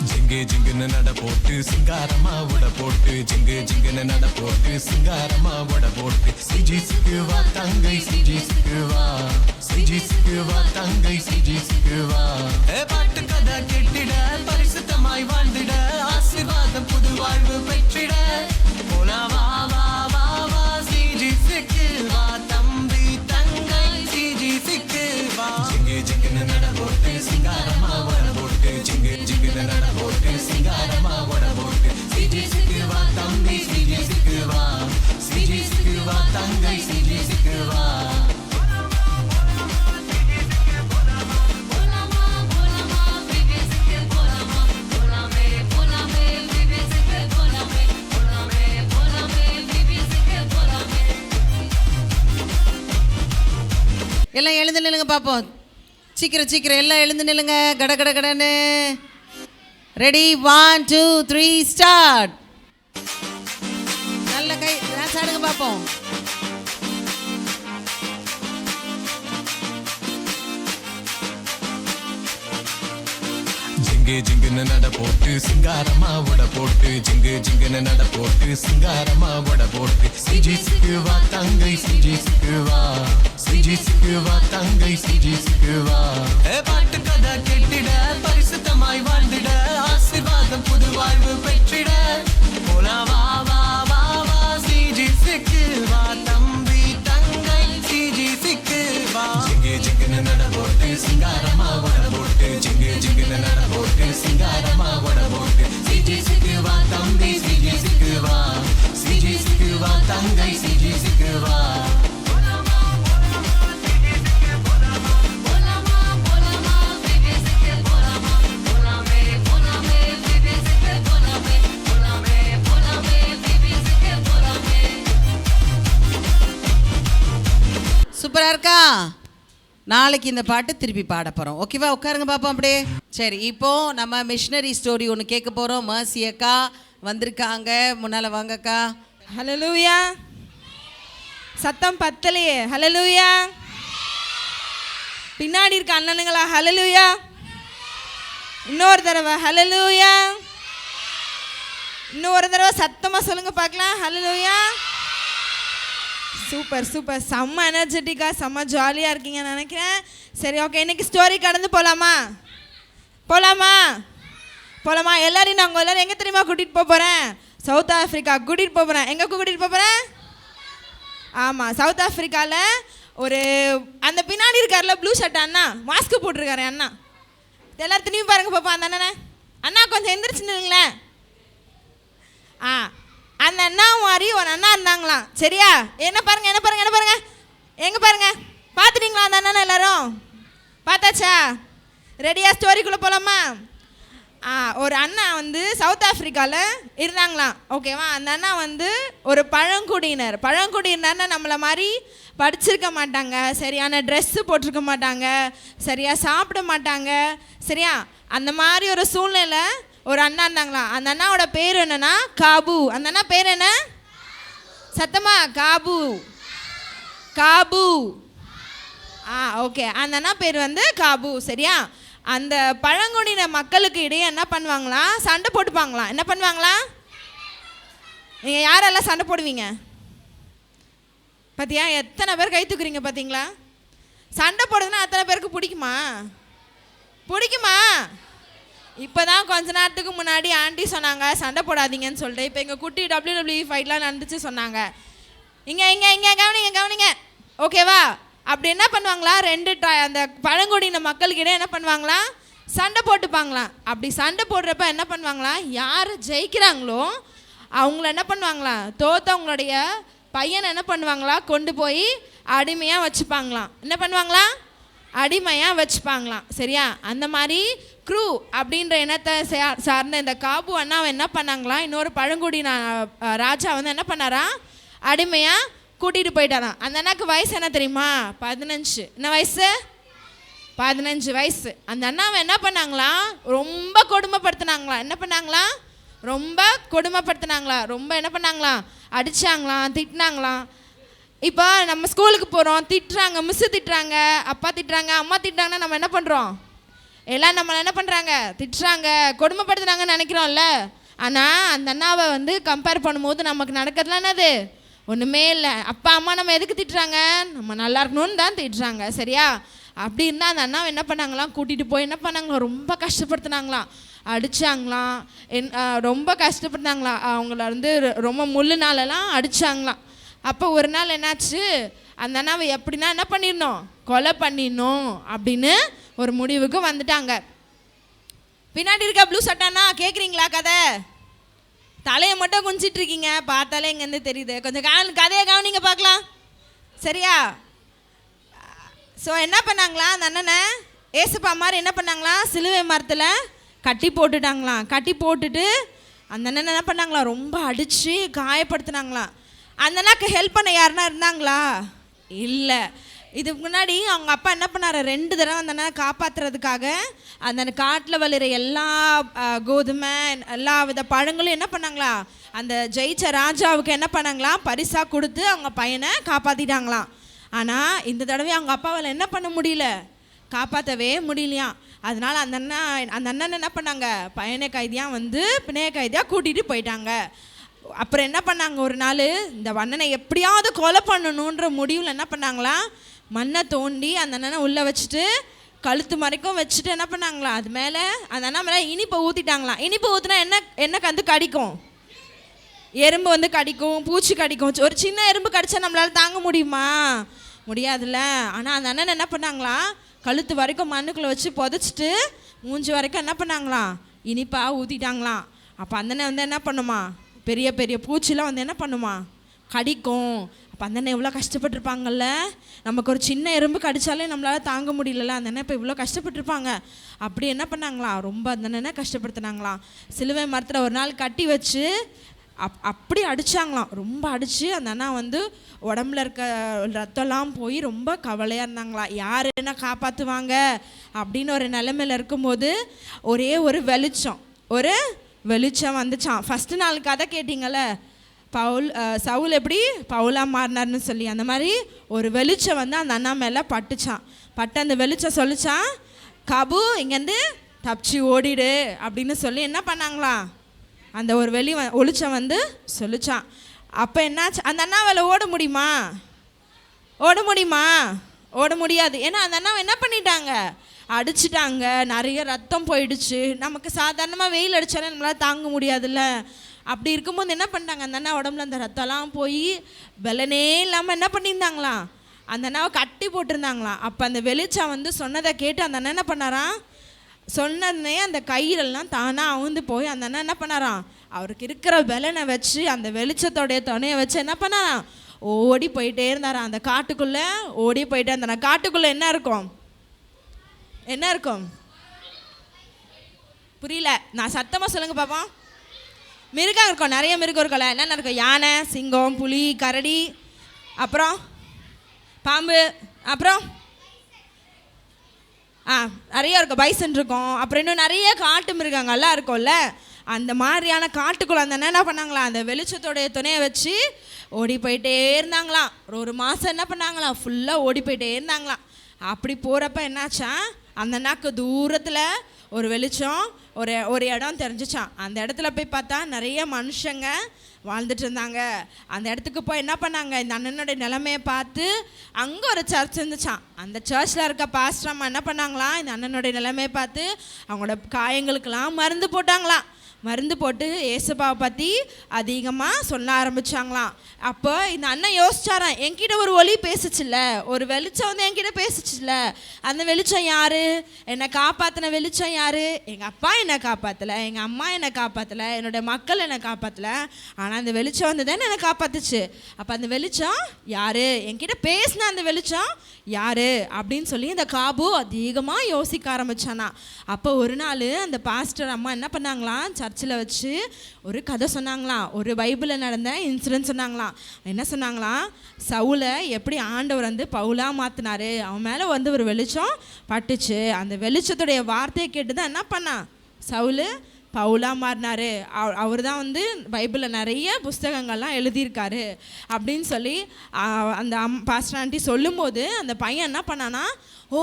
ஜிங்கு ஜிங்குன்னு நட போட்டு, சிங்காரமா உட போட்டு, ஜிங்கு ஜிங்குன்னு நட போட்டு, சிங்காரமா உட போட்டு, சிஜிஸ்க்கு வா தங்கை, சிஜிஸ்க்கு வா, சிஜிஸ்க்கு வா தங்கை, சிஜிஸ்க்கு வா. பாட்டு கதை கேட்டிட, பரிசுத்தமாய் வாழ்ந்திட, ஆசீர்வாதம் புது வாழ்வு பெற்றிட, போலா வா வா வா வா, சிஜிஸ்க்கு வா தம்பி தங்கை, சிஜிஸ்க்கு வா. ஜிங்கு ஜிங்குன்னு நட போட்டு, சிங்காரமா உட போட்டு, ஜிங்கு ஜிங்குன்னு நட போட்டு, சிங்காரமா உட போட்டு, சிஜிஸ்க்கு வா தம்பி, சிஜிஸ்க்கு வா, சிஜிஸ்க்கு வா தங்கை, சிஜிஸ்க்கு வா. எல்லாம் எழுந்து நில்லுங்க பார்ப்போம். சீக்கிரம் சீக்கிரம் எல்லாம் எழுந்து நில்லுங்க. கட கட கடன்னு. ரெடி? 1 2 3 ஸ்டார்ட். நல்ல கை டான்ஸ் ஆடுங்க பார்ப்போம். ஜிங்கு ஜிங்கு ஜிங்குன்னு நட போட்டு சிங்காரமா உட போட்டு ஜிங்கு ஜிங்குன்னு நட போட்டு சிங்காரமா உட போட்டு சிஜி சிக்குவா தங்கை சிஜி சிக்குவா சிஜி சிக்குவா தங்கை சிஜி சிக்குவா பாட்டு கதை கேட்டிட பரிசுத்தமாய் வாழ்ந்திட ஆசீர்வாதம் புது வாழ்வு பெற்றிட போலா வா வா வா வா சிஜி சிக்குவா தம்பி தங்கை சிஜி சிக்குவா ஜிங்கு ஜிங்குன்னு நட போட்டு சிங்காரமா உட போட்டு ஜிங்கு ஜிங்குன்னு நட போட்டு சிங்காரமா உட போட்டு சிஜி சிக்குவா தம்பி சிஜி சிக்குவா சிஜி சிக்குவா தங்கை சிஜி சிக்குவா சூப்பராக இருக்கா? நாளைக்கு இந்த பாட்டு திருப்பி பாட போகிறோம். ஓகேவா? உட்காருங்க பாப்போம் அப்படியே. சரி, இப்போது நம்ம மிஷினரி ஸ்டோரி ஒன்று கேட்க போகிறோம். மர்சி அக்கா வந்திருக்காங்க, முன்னால் வாங்கக்கா. ஹல்லேலூயா. சத்தம் பத்தலையே. ஹல்லேலூயா. பின்னாடி இருக்க அண்ணனுங்களா? ஹல்லேலூயா. இன்னொரு தடவை ஹல்லேலூயா. இன்னொரு தடவை சத்தமாக சொல்லுங்க பார்க்கலாம். ஹல்லேலூயா. சூப்பர் சூப்பர், செம்ம எனர்ஜெட்டிக்காக செம்ம ஜாலியாக இருக்கீங்கன்னு நினைக்கிறேன். சரி, ஓகே, இன்னைக்கு ஸ்டோரி கடந்து போகலாமா? போகலாமா? போகலாமா? எல்லாரையும் நான் உங்கள் எல்லோரும் எங்கே தெரியுமா கூட்டிகிட்டு போக போகிறேன்? சவுத் ஆஃப்ரிக்கா கூட்டிகிட்டு போக போகிறேன். எங்கே கூட்டிகிட்டு போக போகிறேன்? ஆமாம், சவுத் ஆஃப்ரிக்காவில் ஒரு அந்த பின்னாடி இருக்கார்ல ப்ளூ ஷர்ட் அண்ணா, மாஸ்க் போட்டிருக்காரு அண்ணா. எல்லோரும் திரும்பி பாருங்க பாப்பா அந்த அண்ணனை. அண்ணா கொஞ்சம் எந்திரிச்சுங்களேன். அந்த அண்ணா மாதிரி ஒரு அண்ணா இருந்தாங்களாம். சரியா? என்ன பாருங்க என்ன பாருங்க என்ன பாருங்க எங்கே பாருங்க, பார்த்துட்டீங்களா அந்த அண்ணனை? எல்லாரும் பார்த்தாச்சா? ரெடியாக ஸ்டோரிக்குள்ளே போகலாமா? ஒரு அண்ணா வந்து சவுத் ஆஃப்ரிக்காவில் இருந்தாங்களாம். ஓகேவா? அந்த அண்ணா வந்து ஒரு பழங்குடியினர்னா நம்மளை மாதிரி படிச்சிருக்க மாட்டாங்க, சரியான ட்ரெஸ்ஸு போட்டிருக்க மாட்டாங்க, சரியாக சாப்பிட மாட்டாங்க. சரியா? அந்த மாதிரி ஒரு சூழ்நிலை ஒரு அண்ணா இருந்தாங்களாம். அந்த அண்ணாவோட பேர் என்னன்னா காபு. அந்த அண்ணா பேர் என்ன? சத்தமா, காபு. காபு. ஓகே, அந்த அண்ணா பேர் வந்து காபு. சரியா? அந்த பழங்குடியின மக்களுக்கு இடையே என்ன பண்ணுவாங்களாம்? சண்டை போட்டுப்பாங்களாம். என்ன பண்ணுவாங்களாம்? நீங்கள் யாரெல்லாம் சண்டை போடுவீங்க? பார்த்தியா, எத்தனை பேர் கை தூக்குறீங்க பார்த்தீங்களா? சண்டை போடுறதுன்னா அத்தனை பேருக்கு பிடிக்குமா? பிடிக்குமா? இப்போ தான் கொஞ்ச நேரத்துக்கு முன்னாடி ஆண்டி சொன்னாங்க சண்டை போடாதீங்கன்னு சொல்லிட்டு. இப்போ எங்கள் குட்டி WWE ஃபைட்லாம் நடந்துச்சு சொன்னாங்க. இங்கே கவனிங்க. ஓகேவா? அப்படி என்ன பண்ணுவாங்களா? அந்த பழங்குடியின மக்களுக்கிட்டே என்ன பண்ணுவாங்களா? சண்டை போட்டுப்பாங்களாம். அப்படி சண்டை போடுறப்ப என்ன பண்ணுவாங்களா? யார் ஜெயிக்கிறாங்களோ அவங்கள என்ன பண்ணுவாங்களா? தோத்தவங்களுடைய பையனை என்ன பண்ணுவாங்களா? கொண்டு போய் அடிமையாக வச்சுப்பாங்களாம். என்ன பண்ணுவாங்களா? அடிமையாக வச்சுப்பாங்களாம். சரியா? அந்த மாதிரி க்ரூ அப்படின்ற இனத்தை சார்ந்த இந்த காபு அண்ணாவை என்ன பண்ணாங்களாம்? இன்னொரு பழங்குடியின ராஜா வந்து என்ன பண்ணாரா? அடிமையாக கூட்டிகிட்டு போயிட்டாராம். அந்த அண்ணாக்கு வயசு என்ன தெரியுமா? 15. என்ன வயசு? 15 வயசு. அந்த அண்ணாவை என்ன பண்ணாங்களாம்? ரொம்ப கொடுமைப்படுத்தினாங்களாம். என்ன பண்ணாங்களாம்? ரொம்ப கொடுமைப்படுத்தினாங்களா? ரொம்ப என்ன பண்ணாங்களாம்? அடித்தாங்களாம், திட்டினாங்களாம். இப்போ நம்ம ஸ்கூலுக்கு போகிறோம், திட்டுறாங்க, மிஸ்ஸு திட்டுறாங்க, அப்பா திட்டுறாங்க, அம்மா திட்டுறாங்கன்னா நம்ம என்ன பண்ணுறோம்? எல்லாம் நம்மளை என்ன பண்ணுறாங்க? திட்டுறாங்க, கொடுமைப்படுத்துனாங்கன்னு நினைக்கிறோம்ல. ஆனால் அந்த அண்ணாவை வந்து கம்பேர் பண்ணும்போது நமக்கு நடக்கிறதுலாம் என்னது? ஒன்றுமே இல்லை. அப்பா அம்மா நம்ம எதுக்கு திட்டுறாங்க? நம்ம நல்லா இருக்கணும்னு தான் திட்டுறாங்க. சரியா? அப்படி இருந்தால் அந்த அண்ணாவை என்ன பண்ணாங்களாம்? கூட்டிகிட்டு போய் என்ன பண்ணாங்களாம்? ரொம்ப கஷ்டப்படுத்தினாங்களாம், அடித்தாங்களாம், ரொம்ப கஷ்டப்படுத்தாங்களாம். அவங்கள வந்து ரொம்ப முள்ளுனாலெல்லாம் அடித்தாங்களாம். அப்போ ஒரு நாள் என்னாச்சு? அந்த அண்ணாவை எப்படின்னா என்ன பண்ணிடணும்? கொலை பண்ணிடணும் அப்படின்னு ஒரு முடிவுக்கு வந்துட்டாங்க. பின்னாடி இருக்க ப்ளூ சட்டானா கேட்குறீங்களா கதை? தலையை மட்டும் குஞ்சிட்டு இருக்கீங்க, பார்த்தாலே இங்கேருந்து தெரியுது. கொஞ்சம் கதையை கவனிங்க பார்க்கலாம். சரியா? ஸோ என்ன பண்ணாங்களா? அந்த அண்ணனை ஏசப்பா மாதிரி என்ன பண்ணாங்களா? சிலுவை மரத்தில் கட்டி போட்டுட்டாங்களாம். கட்டி போட்டுட்டு அந்த அண்ணனை என்ன பண்ணாங்களா? ரொம்ப அடித்து காயப்படுத்தினாங்களாம். அந்த அண்ணாக்கு ஹெல்ப் பண்ண யாருன்னா இருந்தாங்களா? இல்லை. இதுக்கு முன்னாடி அவங்க அப்பா என்ன பண்ணார்? 2 தடவை அந்த அண்ணனை காப்பாற்றுறதுக்காக அந்த காட்டில் வளர எல்லா கோதுமை எல்லா வித பழங்களும் என்ன பண்ணாங்களா? அந்த ஜெயிச்ச ராஜாவுக்கு என்ன பண்ணாங்களாம்? பரிசாக கொடுத்து அவங்க பையனை காப்பாற்றிட்டாங்களாம். ஆனால் இந்த தடவை அவங்க அப்பாவால் என்ன பண்ண முடியல? காப்பாற்றவே முடியலையாம். அதனால அந்த அண்ணன் என்ன பண்ணாங்க, பயண கைதியாக வந்து பிணைய கைதியாக கூட்டிகிட்டு போயிட்டாங்க. அப்புறம் என்ன பண்ணாங்க, ஒரு நாள் இந்த அண்ணனை எப்படியாவது கொலை பண்ணணுன்ற முடிவில் என்ன பண்ணாங்களாம், மண்ணை தோண்டி அந்த அண்ணனை உள்ளே வச்சுட்டு கழுத்து மறைக்கும் வச்சுட்டு என்ன பண்ணாங்களா, அது மேலே அந்த அண்ணா மேலே இனிப்பை ஊற்றிட்டாங்களாம். இனிப்பு ஊற்றினா என்ன வந்து கடிக்கும், எறும்பு வந்து கடிக்கும், பூச்சி கடிக்கும். ஒரு சின்ன எறும்பு கடிச்சா நம்மளால் தாங்க முடியுமா, முடியாதுல்ல. ஆனால் அந்த அண்ணன் என்ன பண்ணாங்களாம், கழுத்து வரைக்கும் மண்ணுக்குள்ளே வச்சு புதைச்சிட்டு மூஞ்சி வரைக்கும் என்ன பண்ணாங்களாம், இனிப்பாக ஊற்றிட்டாங்களாம். அப்போ அந்த அண்ணன் வந்து என்ன பண்ணுமா, பெரிய பெரிய பூச்சிலாம் வந்து என்ன பண்ணுமா, கடிக்கும். அப்போ அந்த அண்ணன் எவ்வளோ கஷ்டப்பட்டுருப்பாங்கல்ல, நமக்கு ஒரு சின்ன எறும்பு கடித்தாலே நம்மளால் தாங்க முடியலல்ல, அந்த அண்ணன் இப்போ இவ்வளோ கஷ்டப்பட்டுருப்பாங்க. அப்படி என்ன பண்ணாங்களாம், ரொம்ப அந்த அண்ணனை கஷ்டப்படுத்தினாங்களாம். சிலுவை மரத்தில் ஒரு நாள் கட்டி வச்சு அப்படி அடித்தாங்களாம். ரொம்ப அடித்து அந்த அண்ணா வந்து உடம்புல இருக்க ரத்தம்லாம் போய் ரொம்ப கவலையாக இருந்தாங்களாம். யார் என்ன காப்பாற்றுவாங்க அப்படின்னு ஒரு நிலைமையில் இருக்கும்போது ஒரே ஒரு வெளிச்சம் வந்துச்சான். ஃபஸ்ட்டு நாள் கதை கேட்டிங்கள, சவுல் எப்படி பவுலாக மாறினார்னு சொல்லி, அந்த மாதிரி ஒரு வெளிச்சம் வந்து அந்த அண்ணா மேலே பட்டுச்சான். பட்டு அந்த வெளிச்சம் சொல்லிச்சான், கபு இங்கேருந்து தப்பிச்சு ஓடிடு அப்படின்னு சொல்லி என்ன பண்ணாங்களாம், அந்த ஒரு ஒளிச்சம் வந்து சொல்லிச்சான். அப்போ என்னாச்சு, அந்த அண்ணாவால் ஓட முடியுமா, ஓட முடியாது. ஏன்னா அந்த அண்ணாவை என்ன பண்ணிட்டாங்க, அடிச்சிட்டாங்க, நிறைய ரத்தம் போயிடுச்சு. நமக்கு சாதாரணமாக வெயில் அடித்தாலே நம்மளால் தாங்க முடியாதுல்ல. அப்படி இருக்கும்போது என்ன பண்ணிட்டாங்க, அந்த அண்ணா உடம்புல அந்த ரத்தம்லாம் போய் பலனே இல்லாமல் என்ன பண்ணியிருந்தாங்களாம், அந்த அண்ணாவை கட்டி போட்டிருந்தாங்களாம். அப்போ அந்த வெளிச்சம் வந்து சொன்னதை கேட்டு அந்த அண்ணன் என்ன பண்ணாராம், சொன்னே அந்த கயிறெல்லாம் தானாக அவுந்து போய் அந்த அண்ணன் என்ன பண்ணாராம், அவருக்கு இருக்கிற பலனை வச்சு அந்த வெளிச்சத்தோடைய துணையை வச்சு என்ன பண்ணாராம், ஓடி போயிட்டே இருந்தாராம். அந்த காட்டுக்குள்ளே ஓடி போயிட்டே இருந்தாராம். காட்டுக்குள்ளே என்ன இருக்கும் புரியல, நான் சத்தமாக சொல்லுங்க பாப்போம். மிருகம் இருக்கும், நிறைய மிருகம் இருக்கும்ல. என்னென்ன இருக்கும், யானை, சிங்கம், புலி, கரடி, அப்புறம் பாம்பு, அப்புறம் நிறைய இருக்கும், பைசன் இருக்கும், அப்புறம் இன்னும் நிறைய காட்டு மிருகங்கள்லாம் இருக்கும்ல. அந்த மாதிரியான காட்டுக்குள்ள அந்த என்ன பண்ணாங்களாம், அந்த வெளிச்சத்தோடைய துணையை வச்சு ஓடி போயிட்டே இருந்தாங்களாம். ஒரு மாதம் என்ன பண்ணாங்களாம், ஃபுல்லாக ஓடி போயிட்டே இருந்தாங்களாம். அப்படி போகிறப்ப என்னாச்சா, அந்த நாக்கு தூரத்தில் ஒரு வெளிச்சம், ஒரு இடம் தெரிஞ்சிச்சான். அந்த இடத்துல போய் பார்த்தா நிறைய மனுஷங்க வாழ்ந்துட்டு இருந்தாங்க. அந்த இடத்துக்கு போய் என்ன பண்ணாங்க, இந்த அண்ணனுடைய நிலைமையை பார்த்து அங்கே ஒரு சர்ச் இருந்துச்சான். அந்த சர்ச்சில் இருக்க பாஸ்டர் அம்மா என்ன பண்ணாங்களாம், இந்த அண்ணனுடைய நிலைமையை பார்த்து அவங்களோட காயங்களுக்கெல்லாம் மருந்து போட்டாங்களாம். மருந்து போட்டு ஏசப்பாவை பற்றி அதிகமாக சொல்ல ஆரம்பித்தாங்களாம். அப்போ இந்த அண்ணன் யோசிச்சாரான், என்கிட்ட ஒரு ஒளி பேசுச்சுல்ல, ஒரு வெளிச்சம் வந்து என்கிட்ட பேசுச்சுல்ல, அந்த வெளிச்சம் யார், என்னை காப்பாற்றின வெளிச்சம் யார், எங்கள் அப்பா என்னை காப்பாற்றலை, எங்கள் அம்மா என்னை காப்பாற்றலை, என்னுடைய மக்கள் என்னை காப்பாற்றலை, ஆனால் அந்த வெளிச்சம் வந்து தானே என்னை காப்பாற்றுச்சு. அப்போ அந்த வெளிச்சம் யார், என்கிட்ட பேசின அந்த வெளிச்சம் யார் அப்படின்னு சொல்லி இந்த காபு அதிகமாக யோசிக்க ஆரம்பித்தானா. அப்போ ஒரு நாள் அந்த பாஸ்டர் அம்மா என்ன பண்ணாங்களாம், சர்ச்சில் வச்சு ஒரு கதை சொன்னாங்களாம், ஒரு பைபிளில் நடந்த இன்சிடென்ட் சொன்னாங்களாம். என்ன சொன்னாங்களாம், சவுலை எப்படி ஆண்டவர் வந்து பவுலாக மாற்றினாரு, அவன் மேலே வந்து ஒரு வெளிச்சம் பட்டுச்சு. அந்த வெளிச்சத்துடைய வார்த்தையை கேட்டு தான் என்ன பண்ணான், சவுல் பவுலாக மாறினார். அவர் தான் வந்து பைபிளில் நிறைய புஸ்தகங்கள்லாம் எழுதியிருக்காரு அப்படின்னு சொல்லி அந்த பாஸ்டர் ஆண்டி சொல்லும்போது அந்த பையன் என்ன பண்ணானா, ஓ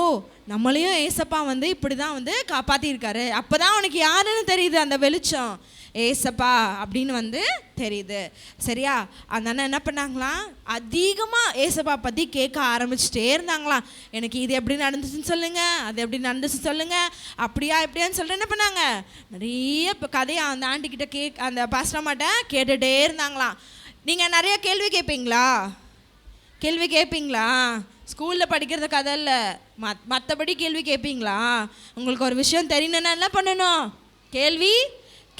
நம்மளையும் ஏசப்பா வந்து இப்படி தான் வந்து காப்பாற்றியிருக்காரு. அப்போ தான் அவனுக்கு யாருன்னு தெரியுது, அந்த வெளிச்சம் ஏசப்பா அப்படின்னு வந்து தெரியுது. சரியா, அந்த அண்ணன் என்ன பண்ணாங்களாம், அதிகமாக ஏசப்பா பற்றி கேட்க ஆரம்பிச்சுட்டே இருந்தாங்களாம். எனக்கு இது எப்படி நடந்துச்சுன்னு சொல்லுங்கள், அது எப்படி நடந்துச்சு சொல்லுங்கள், அப்படியா இப்படியான்னு சொல்லிட்டு என்ன பண்ணாங்க, நிறைய இப்போ கதையை அந்த ஆண்டிக்கிட்ட அந்த பாஸ்டர்மாட்ட கேட்டுகிட்டே இருந்தாங்களாம். நீங்கள் நிறைய கேள்வி கேட்பீங்களா, ஸ்கூலில் படிக்கிறது கதை இல்லை, மற்றபடி கேள்வி கேட்பீங்களா? உங்களுக்கு ஒரு விஷயம் தெரியணுன்னா என்ன பண்ணணும், கேள்வி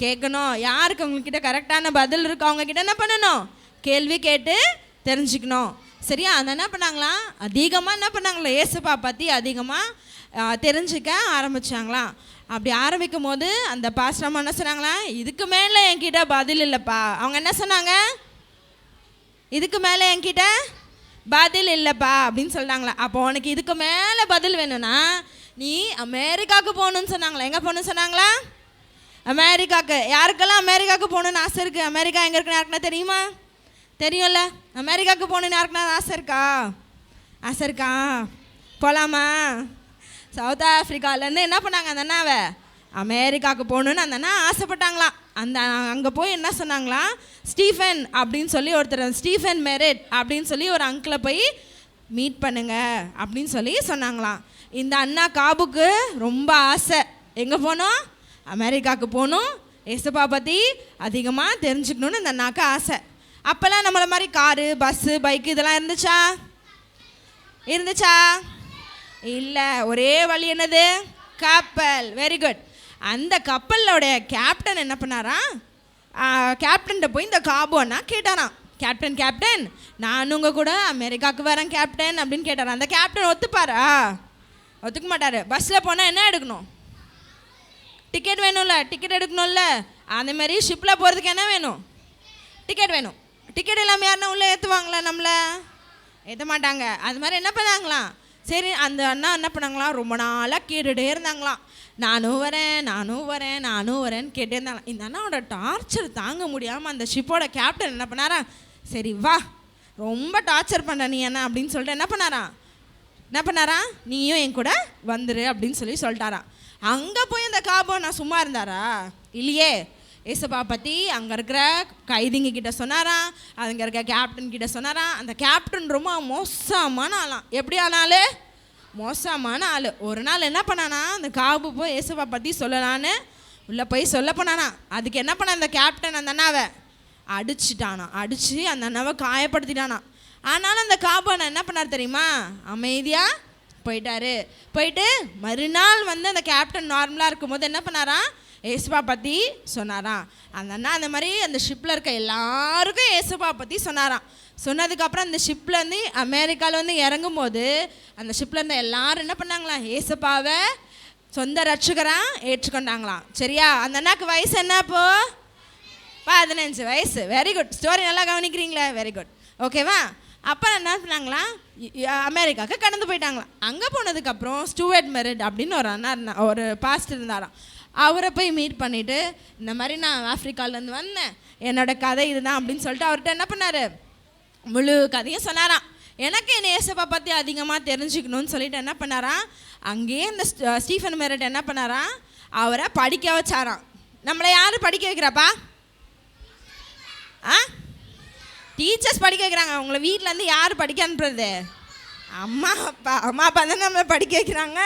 கேட்கணும். யாருக்கு உங்ககிட்ட கரெக்டான பதில் இருக்கோ அவங்கக்கிட்ட என்ன பண்ணணும், கேள்வி கேட்டு தெரிஞ்சுக்கணும். சரியா, அந்த என்ன பண்ணாங்களாம், அதிகமாக என்ன பண்ணாங்களா, ஏசப்பா பற்றி அதிகமாக தெரிஞ்சுக்க ஆரம்பித்தாங்களாம். அப்படி ஆரம்பிக்கும் போது அந்த பாஸ்டர் என்ன சொன்னாங்களா, இதுக்கு மேலே என்கிட்ட பதில் இல்லைப்பா. அவங்க என்ன சொன்னாங்க, இதுக்கு மேலே என்கிட்ட பதில் இல்லைப்பா அப்படின்னு சொல்கிறாங்களா. அப்போ உனக்கு இதுக்கு மேலே பதில் வேணும்னா நீ அமெரிக்காவுக்கு போகணுன்னு சொன்னாங்களா. எங்கே போகணுன்னு சொன்னாங்களா, அமெரிக்காவுக்கு. யாருக்கெல்லாம் அமெரிக்காவுக்கு போகணுன்னு ஆசை இருக்குது, அமெரிக்கா எங்கே இருக்குன்னு யாருக்குன்னா தெரியுமா, தெரியும்ல. அமெரிக்காவுக்கு போகணுன்னு யாருக்குன்னா ஆசை இருக்கா, போகலாமா, சவுத் ஆஃப்ரிக்காலேருந்து என்ன பண்ணாங்க அந்த அண்ணாவை அமெரிக்காவுக்கு போகணுன்னு அந்த அண்ணா ஆசைப்பட்டாங்களாம். அந்த அங்கே போய் என்ன சொன்னாங்களாம், ஸ்டீஃபன் அப்படின்னு சொல்லி ஒருத்தர், ஸ்டீஃபன் மெரிட் அப்படின்னு சொல்லி ஒரு அங்கிளை போய் மீட் பண்ணுங்க அப்படின்னு சொல்லி சொன்னாங்களாம். இந்த அண்ணா காபுக்கு ரொம்ப ஆசை, எங்கே போகணும், அமெரிக்காவுக்கு போகணும், ஏசப்பா பற்றி அதிகமாக தெரிஞ்சுக்கணுன்னு இந்த அண்ணாவுக்கு ஆசை. அப்போல்லாம் நம்மளை மாதிரி காரு, பஸ்ஸு, பைக்கு இதெல்லாம் இருந்துச்சா? இல்லை. ஒரே வழி என்னது, கப்பல். Very good. அந்த கப்பலோடைய கேப்டன் என்ன பண்ணாரா, கேப்டன்கிட்ட போய் இந்த காபு அண்ணா கேட்டாராம், கேப்டன் நான் உங்கள் கூட அமெரிக்காவுக்கு வரேன் கேப்டன் அப்படின்னு கேட்டாராம். அந்த கேப்டன் ஒத்துப்பாரா? ஒத்துக்க மாட்டார். பஸ்ஸில் போனால் என்ன எடுக்கணும், டிக்கெட் வேணும்ல, டிக்கெட் எடுக்கணும்ல. அதேமாதிரி ஷிப்பில் போகிறதுக்கு என்ன வேணும், டிக்கெட் வேணும். டிக்கெட் இல்லாமல் யாருன்னா உள்ளே ஏற்றுவாங்களா, நம்மளை ஏற்ற மாட்டாங்க. அது மாதிரி என்ன பண்ணாங்களாம், சரி அந்த அண்ணா என்ன பண்ணாங்களாம், ரொம்ப நாளாக கேட்டுகிட்டே இருந்தாங்களாம், நானும் வரேன்னு கேட்டே இருந்தாங்களாம். இந்த அண்ணாவோட டார்ச்சர் தாங்க முடியாமல் அந்த ஷிப்போட கேப்டன் என்ன பண்ணாரா, சரி வா ரொம்ப டார்ச்சர் பண்ண நீ என்ன அப்படின்னு சொல்லிட்டு என்ன பண்ணாரா, நீயும் என் கூட வந்துரு அப்படின்னு சொல்லிட்டாராம். அங்கே போய் அந்த காபோ நான் சும்மா இருந்தாரா, இல்லையே. ஏசப்பா பற்றி அங்கே இருக்கிற கைதிங்க கிட்ட சொன்னாராம், அங்கே இருக்க கேப்டன் கிட்ட சொன்னாராம். அந்த கேப்டன் ரொம்ப மோசமான ஆளாம். எப்படி ஆனாலும் மோசமான ஆள். ஒரு நாள் என்ன பண்ணானா, அந்த காபு போய் ஏசப்பா பற்றி சொல்லலான்னு உள்ளே போய் சொல்ல போனானா. அதுக்கு என்ன பண்ண அந்த கேப்டன் அந்த அண்ணாவை அடித்து அந்த அண்ணாவை காயப்படுத்திட்டானா. ஆனாலும் அந்த காபு அண்ணா என்ன பண்ணார் தெரியுமா, அமைதியாக போயிட்டு மறுநாள் வந்து அந்த கேப்டன் நார்மலாக இருக்கும்போது என்ன பண்ணாராம், ஏசப்பா பற்றி சொன்னாராம். அந்த அண்ணா அந்த மாதிரி அந்த ஷிப்பில் இருக்க எல்லாருக்கும் ஏசப்பா பற்றி சொன்னாராம். சொன்னதுக்கப்புறம் அந்த ஷிப்லேருந்து அமெரிக்காவில் வந்து இறங்கும்போது அந்த ஷிப்பில் இருந்த எல்லாரும் என்ன பண்ணாங்களாம், ஏசப்பாவை சொந்த ரட்சகராக ஏற்றுக்கொண்டாங்களாம். சரியா? அந்த அண்ணாக்கு வயசு என்ன, இப்போ 15 வயசு. Very good. ஸ்டோரி நல்லா கவனிக்கிறீங்களே, வெரி குட். ஓகேவா? அப்போ என்ன பண்ணாங்களாம், அமெரிக்காவுக்கு கடந்து போயிட்டாங்களாம். அங்கே போனதுக்கப்புறம் ஸ்டூவர்ட் மெரிட் அப்படின்னு ஒரு அண்ணா ஒரு பாஸ்ட் இருந்தாராம். அவரை போய் மீட் பண்ணிவிட்டு, இந்த மாதிரி நான் ஆஃப்ரிக்காவிலேருந்து வந்தேன், என்னோடய கதை இதுதான் அப்படின்னு சொல்லிட்டு அவர்கிட்ட என்ன பண்ணார், முழு கதையும் சொன்னாராம். எனக்கு என் ஏசப்பா பற்றி அதிகமாக தெரிஞ்சுக்கணும்னு சொல்லிட்டு என்ன பண்ணாராம், அங்கேயே இந்த ஸ்டீஃபன் மெரிட் என்ன பண்ணாராம், அவரை படிக்க வச்சாராம். நம்மளை யார் படிக்க வைக்கிறாப்பா? டீச்சர்ஸ் படிக்க வைக்கிறாங்க. உங்களை வீட்டிலேருந்து யார் படிக்க அனுப்புறது? அம்மா அப்பா தானே நம்மளை படிக்க வைக்கிறாங்க.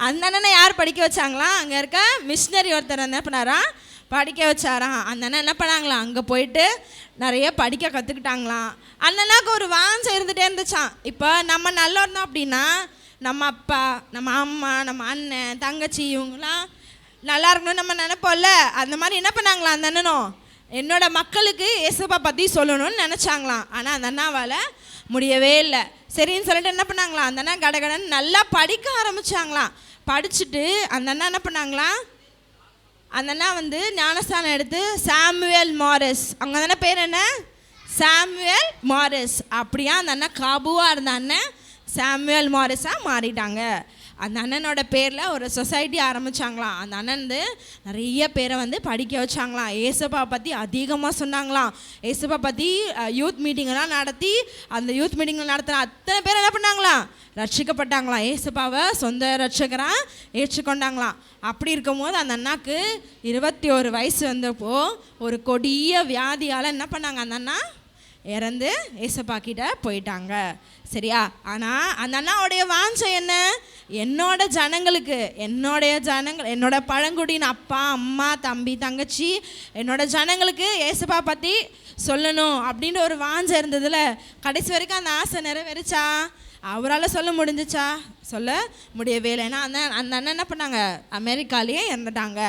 அந்த அண்ணனை யார் படிக்க வச்சாங்களாம், அங்கே இருக்க மிஷினரி ஒருத்தர் என்ன பண்ணாராம், படிக்க வச்சாராம். அந்த அண்ணன் என்ன பண்ணாங்களாம், அங்கே போயிட்டு நிறைய படிக்க கற்றுக்கிட்டாங்களாம். அந்த அண்ணாக்கு ஒரு வாஞ்சை இருந்துகிட்டே இருந்துச்சான். இப்போ நம்ம நல்லா இருந்தோம் அப்படின்னா நம்ம அப்பா, நம்ம அம்மா, நம்ம அண்ணன், தங்கச்சி இவங்களாம் நல்லா இருக்கணும்னு நம்ம நினைப்போம்ல. அந்த மாதிரி என்ன பண்ணாங்களாம் அந்த அண்ணனும், என்னோட மக்களுக்கு ஏசப்பா பற்றி சொல்லணும்னு நினச்சாங்களாம். ஆனால் அந்த அண்ணாவால் முடியவே இல்லை. சரின்னு சொல்லிட்டு என்ன பண்ணாங்களாம், அந்த அண்ணா கடகடன்னு நல்லா படிக்க ஆரம்பித்தாங்களாம். படிச்சுட்டு அந்த அண்ணா என்ன பண்ணாங்களாம், அந்த அண்ணா வந்து ஞானஸ்தானம் எடுத்து சாமுவேல் மாரிஸ், அவங்க தானே பேர் என்ன, சாமுவேல் மாரிஸ். அப்படியா அந்த அண்ணா காபுவாக இருந்த அண்ணன் சாமுவேல் மாரிஸாக மாறிட்டாங்க. அந்த அண்ணனோட பேரில் ஒரு சொசைட்டி ஆரம்பித்தாங்களாம். அந்த அண்ணன் வந்து நிறைய பேரை வந்து படிக்க வச்சாங்களாம். ஏசப்பா பற்றி அதிகமாக சொன்னாங்களாம். ஏசப்பா பற்றி யூத் மீட்டிங்கெல்லாம் நடத்தி அந்த யூத் மீட்டிங்கில் நடத்துகிற அத்தனை பேர் என்ன பண்ணாங்களாம், ரட்சிக்கப்பட்டாங்களாம். ஏசப்பாவை சொந்த ரட்சகராக ஏற்றுக்கொண்டாங்களாம். அப்படி இருக்கும்போது அந்த அண்ணாக்கு 21 வயசு வந்தப்போ ஒரு கொடிய வியாதியால் என்ன பண்ணாங்க, அந்த அண்ணா இறந்து ஏசப்பா கிட்ட போயிட்டாங்க. சரியா? ஆனால் அந்த அண்ணாவுடைய வாஞ்சை என்ன, என்னோட ஜனங்களுக்கு, என்னோட பழங்குடியின் அப்பா, அம்மா, தம்பி, தங்கச்சி, என்னோட ஜனங்களுக்கு ஏசப்பா பற்றி சொல்லணும் அப்படின்ற ஒரு வாஞ்சை இருந்ததில் கடைசி வரைக்கும் அந்த ஆசை நிறைவேறிச்சா? அவரால் சொல்ல முடிஞ்சிச்சா? சொல்ல முடியவே இல்லை. ஏன்னா அந்த அண்ணன் என்ன பண்ணாங்க, அமெரிக்காலேயே இறந்துட்டாங்க.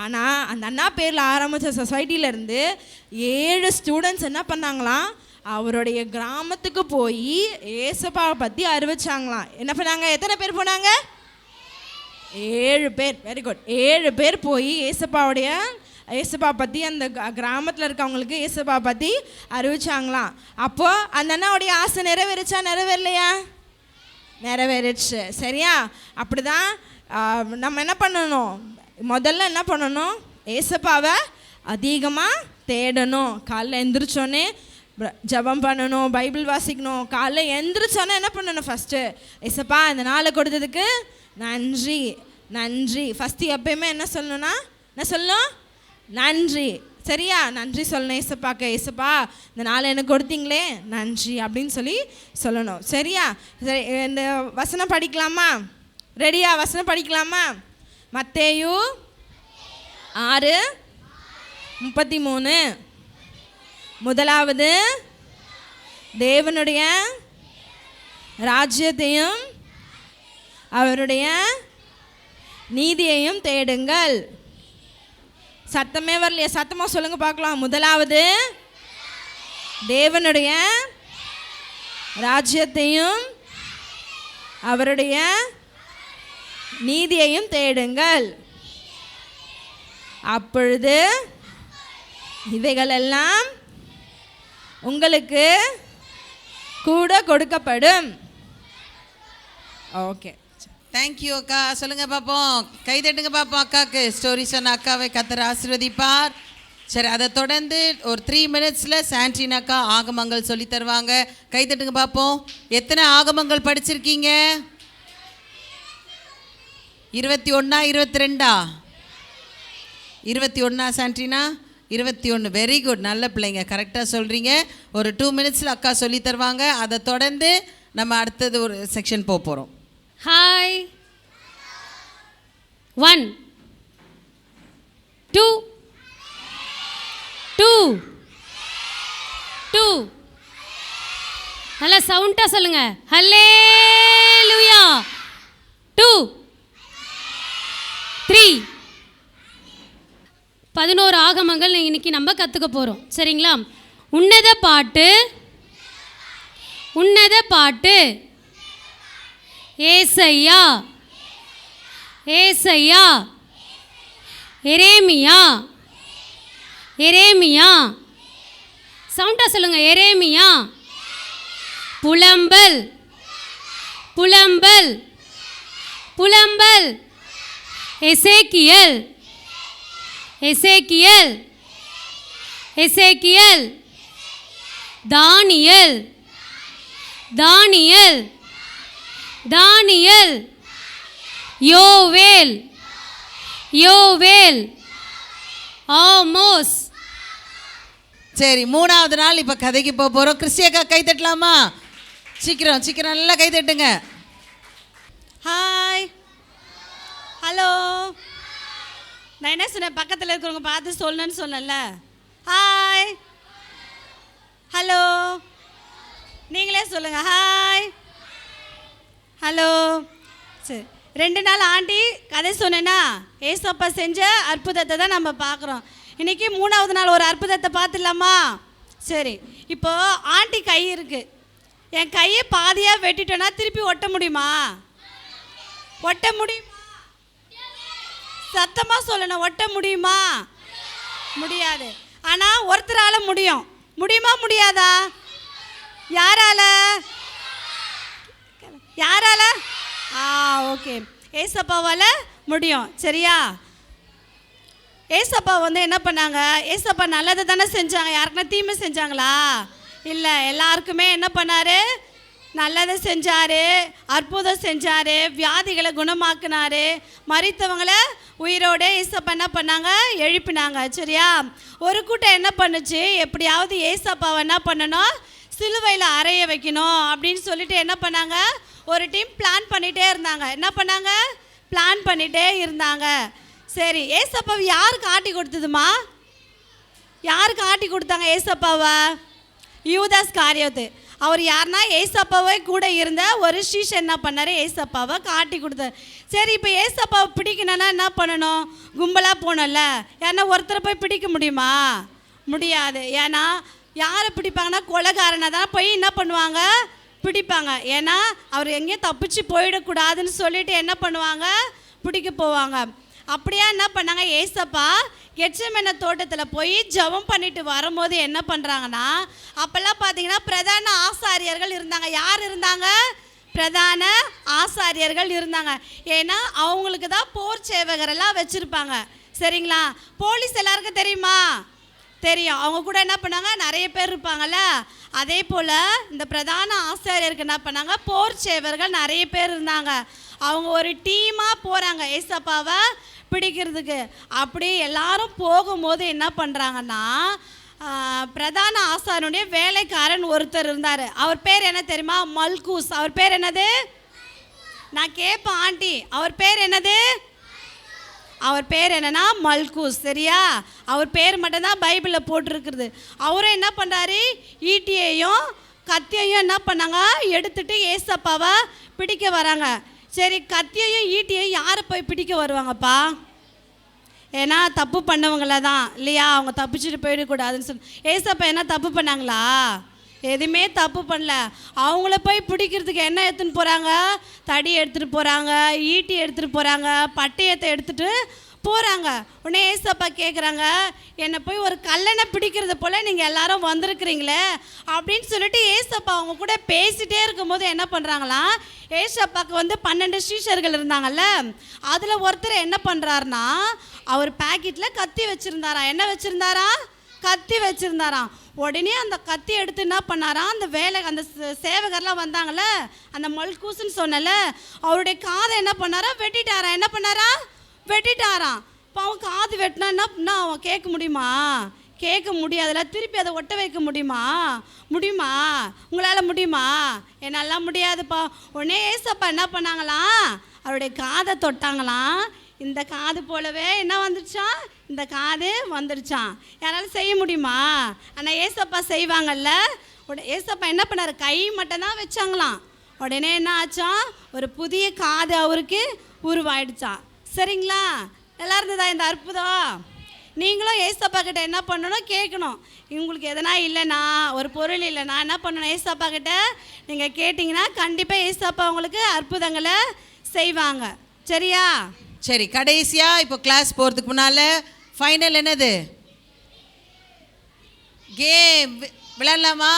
ஆனால் அந்த அண்ணா பேரில் ஆரம்பித்த சொசைட்டியிலேருந்து 7 ஸ்டூடெண்ட்ஸ் என்ன பண்ணாங்களாம், அவருடைய கிராமத்துக்கு போய் ஏசப்பாவை பற்றி அறிவிச்சாங்களாம். என்ன பண்ணாங்க, எத்தனை பேர் போனாங்க? 7 பேர். Very good. 7 பேர் போய் ஏசப்பா பற்றி அந்த கிராமத்தில் இருக்கவங்களுக்கு ஏசப்பா பற்றி அறிவிச்சாங்களாம். அப்போது அந்த அண்ணாவுடைய ஆசை நிறைவேறிச்சா, நிறைவேறலையா? நிறைவேறிச்சு. சரியா? அப்படி தான் நம்ம என்ன பண்ணணும், முதல்ல என்ன பண்ணணும், ஏசப்பாவை அதிகமாக தேடணும். காலைல எந்திரிச்சோன்னே ஜபம் பண்ணணும், பைபிள் வாசிக்கணும். காலைல எந்திரிச்சோன்னே என்ன பண்ணணும், ஃபஸ்ட்டு ஏசப்பா இந்த நாளை கொடுத்ததுக்கு நன்றி நன்றி. ஃபஸ்ட்டு எப்பயுமே என்ன சொல்லணும்னா என்ன சொல்லணும்? நன்றி. சரியா? நன்றி சொல்லணும் ஏசப்பாக்க. ஏசப்பா இந்த நாள் எனக்கு கொடுத்தீங்களே நன்றி அப்படின்னு சொல்லணும். சரியா? சரி, இந்த வசனம் படிக்கலாமா? ரெடியா? வசனம் படிக்கலாமா? மத்தேயு 6:33. முதலாவது தேவனுடைய ராஜ்யத்தையும் அவருடைய நீதியையும் தேடுங்கள். சத்தமே வரலையா? சத்தமாக சொல்லுங்க பார்க்கலாம். முதலாவது தேவனுடைய ராஜ்யத்தையும் அவருடைய நீதியையும் தேடுங்கள், அப்பொழுது இவைகளெல்லாம் உங்களுக்கு கூட கொடுக்கப்படும். ஓகே, தேங்க்யூ அக்கா. சொல்லுங்க பார்ப்போம், கை தட்டுங்க பார்ப்போம் அக்காவுக்கு. ஸ்டோரி சொன்ன அக்காவை கர்த்தர் ஆசீர்வதிப்பார். சரி, அதை தொடர்ந்து ஒரு 3 மினிட்ஸில் சாண்டினா அக்கா ஆகமங்கள் சொல்லி தருவாங்க. கை தட்டுங்க பார்ப்போம். எத்தனை ஆகமங்கள் படிச்சிருக்கீங்க? 21 22? 21 சாண்டினா? 21. வெரி குட், நல்ல பிள்ளைங்க, கரெக்டாக சொல்கிறீங்க. ஒரு 2 மினிட்ஸில் அக்கா சொல்லி தருவாங்க. அதை தொடர்ந்து நம்ம அடுத்தது ஒரு செக்ஷன் போக போகிறோம். ஹாய். 1 2 2 2. நல்லா சவுண்டாக சொல்லுங்க. ஹல்லேலூயா. 2 3. 11 ஆகமங்கள் இன்னைக்கு நம்ம கற்றுக்க போகிறோம். சரிங்களா? உன்னத பாட்டு ஏசையா எரேமியா சவுண்டா சொல்லுங்க. எரேமியா. புலம்பல் எசேக்கியேல் தானியேல் யோவேல் ஆமோஸ். சரி, 3வது நாள் இப்போ கதைக்கு போக போகிறோம். கிறிஸ்டியக்கா கை தட்டலாமா? சீக்கிரம் நல்லா கை தட்டுங்க. Hi, hello. நான் என்ன சொன்னேன்? பக்கத்தில் இருக்கிறவங்க பார்த்து சொல்லணும்னு சொன்னேன்ல. Hi, hello. நீங்களே சொல்லுங்கள். Hi, hello. சரி, 2 நாள் ஆண்டி கதை சொன்னேன்னா ஏசப்பா செஞ்ச அற்புதத்தை தான் நம்ம பார்க்குறோம். இன்றைக்கி 3வது நாள் ஒரு அற்புதத்தை பார்த்துடலாமா? சரி, இப்போது ஆண்டி கை இருக்குது. என் கையை பாதியாக வெட்டிட்டோன்னா திருப்பி ஒட்ட முடியுமா? சத்தமாக சொல்லணும். ஒட்ட முடியுமா? முடியாது. ஆனால் ஒருத்தரால் முடியுமா முடியாதா? யாரால? ஓகே, ஏசப்பாவால் முடியும். சரியா? ஏசப்பா என்ன பண்ணாங்க? ஏசப்பா நல்லதை தானே செஞ்சாங்க. யாருக்குன்னா தீமை செஞ்சாங்களா? இல்லை, எல்லாருக்குமே என்ன பண்ணார்? நல்லதை செஞ்சார், அற்புதம் செஞ்சார், வியாதிகளை குணமாக்குனார், மரித்தவங்களை உயிரோடு ஏசப்பா என்ன பண்ணாங்க? எழுப்பினாங்க. சரியா? ஒரு கூட்டம் என்ன பண்ணுச்சு? எப்படியாவது ஏசப்பாவை என்ன பண்ணணும்? சிலுவையில் அறைய வைக்கணும் அப்படின்னு சொல்லிட்டு என்ன பண்ணாங்க? ஒரு டீம் பிளான் பண்ணிகிட்டே இருந்தாங்க. என்ன பண்ணாங்க? பிளான் பண்ணிகிட்டே இருந்தாங்க. சரி, ஏசப்பாவை யாருக்கு ஆட்டி கொடுத்ததுமா? யாருக்கு ஆட்டி கொடுத்தாங்க ஏசப்பாவை? யூதாஸ் காரியோத்து. அவர் யாருன்னா ஏசப்பாவை கூட இருந்த ஒரு சீஷன் என்ன பண்ணார்? ஏசப்பாவை காட்டி கொடுத்தார். சரி, இப்போ ஏசப்பாவை பிடிக்கணுன்னா என்ன பண்ணணும்? கும்பலாக போகணும்ல. ஏன்னா ஒருத்தரை போய் பிடிக்க முடியுமா? முடியாது. ஏன்னா யாரை பிடிப்பாங்கன்னா கொலைகாரனை தான் போய் என்ன பண்ணுவாங்க? பிடிப்பாங்க. ஏன்னா அவர் எங்கேயும் தப்பிச்சு போயிடக்கூடாதுன்னு சொல்லிட்டு என்ன பண்ணுவாங்க? பிடிக்க போவாங்க. அப்படியே என்ன பண்ணாங்க? ஏசப்பா கெட்செமனே தோட்டத்தில் போய் ஜெபம் பண்ணிட்டு வரும்போது என்ன பண்ணுறாங்கன்னா, அப்போல்லாம் பார்த்தீங்கன்னா பிரதான ஆசாரியர்கள் இருந்தாங்க. யார் இருந்தாங்க? பிரதான ஆசாரியர்கள் இருந்தாங்க. ஏன்னா அவங்களுக்கு தான் போர் சேவகரெல்லாம் வச்சுருப்பாங்க. சரிங்களா? போலீஸ் எல்லாருக்கும் தெரியுமா? தெரியும். அவங்க கூட என்ன பண்ணாங்க, நிறைய பேர் இருப்பாங்கல்ல. அதே போல் இந்த பிரதான ஆசாரியருக்கு என்ன பண்ணாங்க, போர் சேவர்கள் நிறைய பேர் இருந்தாங்க. அவங்க ஒரு டீமாக போகிறாங்க ஏசப்பாவை பிடிக்கிறதுக்கு. அப்படி எல்லாரும் போகும்போது என்ன பண்ணுறாங்கன்னா, பிரதான ஆசாரனுடைய வேலைக்காரன் ஒருத்தர் இருந்தார். அவர் பேர் என்ன தெரியுமா? மல்கூஸ். அவர் பேர் என்னது? நான் கேட்பேன் ஆண்டி, அவர் பேர் என்னது? அவர் பேர் என்னன்னா மல்கூஸ். சரியா? அவர் பேர் மட்டும்தான் பைபிளில் போட்டிருக்குறது. அவரும் என்ன பண்ணுறாரு, ஈட்டியையும் கத்தியையும் என்ன பண்ணாங்க எடுத்துட்டு ஏசப்பாவை பிடிக்க வராங்க. சரி, கத்தியையும் ஈட்டியையும் யாரை போய் பிடிக்க வருவாங்கப்பா? ஏன்னா தப்பு பண்ணவங்கள தான் இல்லையா? அவங்க தப்பிச்சுட்டு போயிடக்கூடாதுன்னு சொல்லி ஏசப்பா என்ன தப்பு பண்ணாங்களா? எதுவுமே தப்பு பண்ணல. அவங்கள போய் பிடிக்கிறதுக்கு என்ன எடுத்துன்னு போகிறாங்க? தடி எடுத்துகிட்டு போகிறாங்க, ஈட்டி எடுத்துகிட்டு போகிறாங்க, பட்டயத்தை எடுத்துகிட்டு போகிறாங்க. உடனே ஏசப்பா கேட்குறாங்க, என்னை போய் ஒரு கல்லனை பிடிக்கிறது போல் நீங்கள் எல்லாரும் வந்திருக்கிறீங்களே அப்படின்னு சொல்லிட்டு ஏசப்பா அவங்க கூட பேசிகிட்டே இருக்கும்போது என்ன பண்ணுறாங்களாம், ஏசப்பாவுக்கு 12 சீஷர்கள் இருந்தாங்கல்ல, அதில் ஒருத்தர் என்ன பண்ணுறாருனா, அவர் பேக்கெட்டில் கத்தி வச்சுருந்தாராம். என்ன வச்சுருந்தாரா? கத்தி வச்சுருந்தாராம். உடனே அந்த கத்தி எடுத்து என்ன பண்ணாராம், அந்த அந்த சேவகர்லாம் வந்தாங்கள்ல, அந்த மல்கூஸ்ன்னு சொன்னல, அவருடைய காதை என்ன பண்ணாரா? வெட்டிட்டாராம். என்ன பண்ணாரா? வெட்டிட்டாராம். இப்போ அவன் காது வெட்டினா என்ன அவன் கேட்க முடியுமா? கேட்க முடியாதுல்ல. திருப்பி அதை ஒட்ட வைக்க முடியுமா? உங்களால் முடியுமா? என்னாலாம் முடியாதுப்பா. உடனே ஏசப்பா என்ன பண்ணாங்களாம், அவருடைய காதை தொட்டாங்களாம். இந்த காது போலவே என்ன வந்துருச்சான், இந்த காது வந்துருச்சான். யாராலும் செய்ய முடியுமா? ஆனால் ஏசப்பா செய்வாங்கல்ல. ஏசப்பா என்ன பண்ணார், கை மட்டும்தான் வச்சாங்களாம். உடனே என்ன ஆச்சான், ஒரு புதிய காது அவருக்கு உருவாயிடுச்சான். சரிங்களா? நல்லா இருந்ததா இந்த அற்புதம்? நீங்களும் ஏசப்பா கிட்ட என்ன பண்ணணும், கேட்கணும். உங்களுக்கு எதனா இல்லைனா, ஒரு பொருள் இல்லைனா என்ன பண்ணணும், ஏசப்பா கிட்ட நீங்கள் கேட்டிங்கன்னா கண்டிப்பாக ஏசப்பா உங்களுக்கு அற்புதங்களை செய்வாங்க. சரியா? சரி, கடைசியாக இப்போ கிளாஸ் போகிறதுக்கு முன்னால் ஃபைனல் என்னது? கேம் விளையாடலாமா?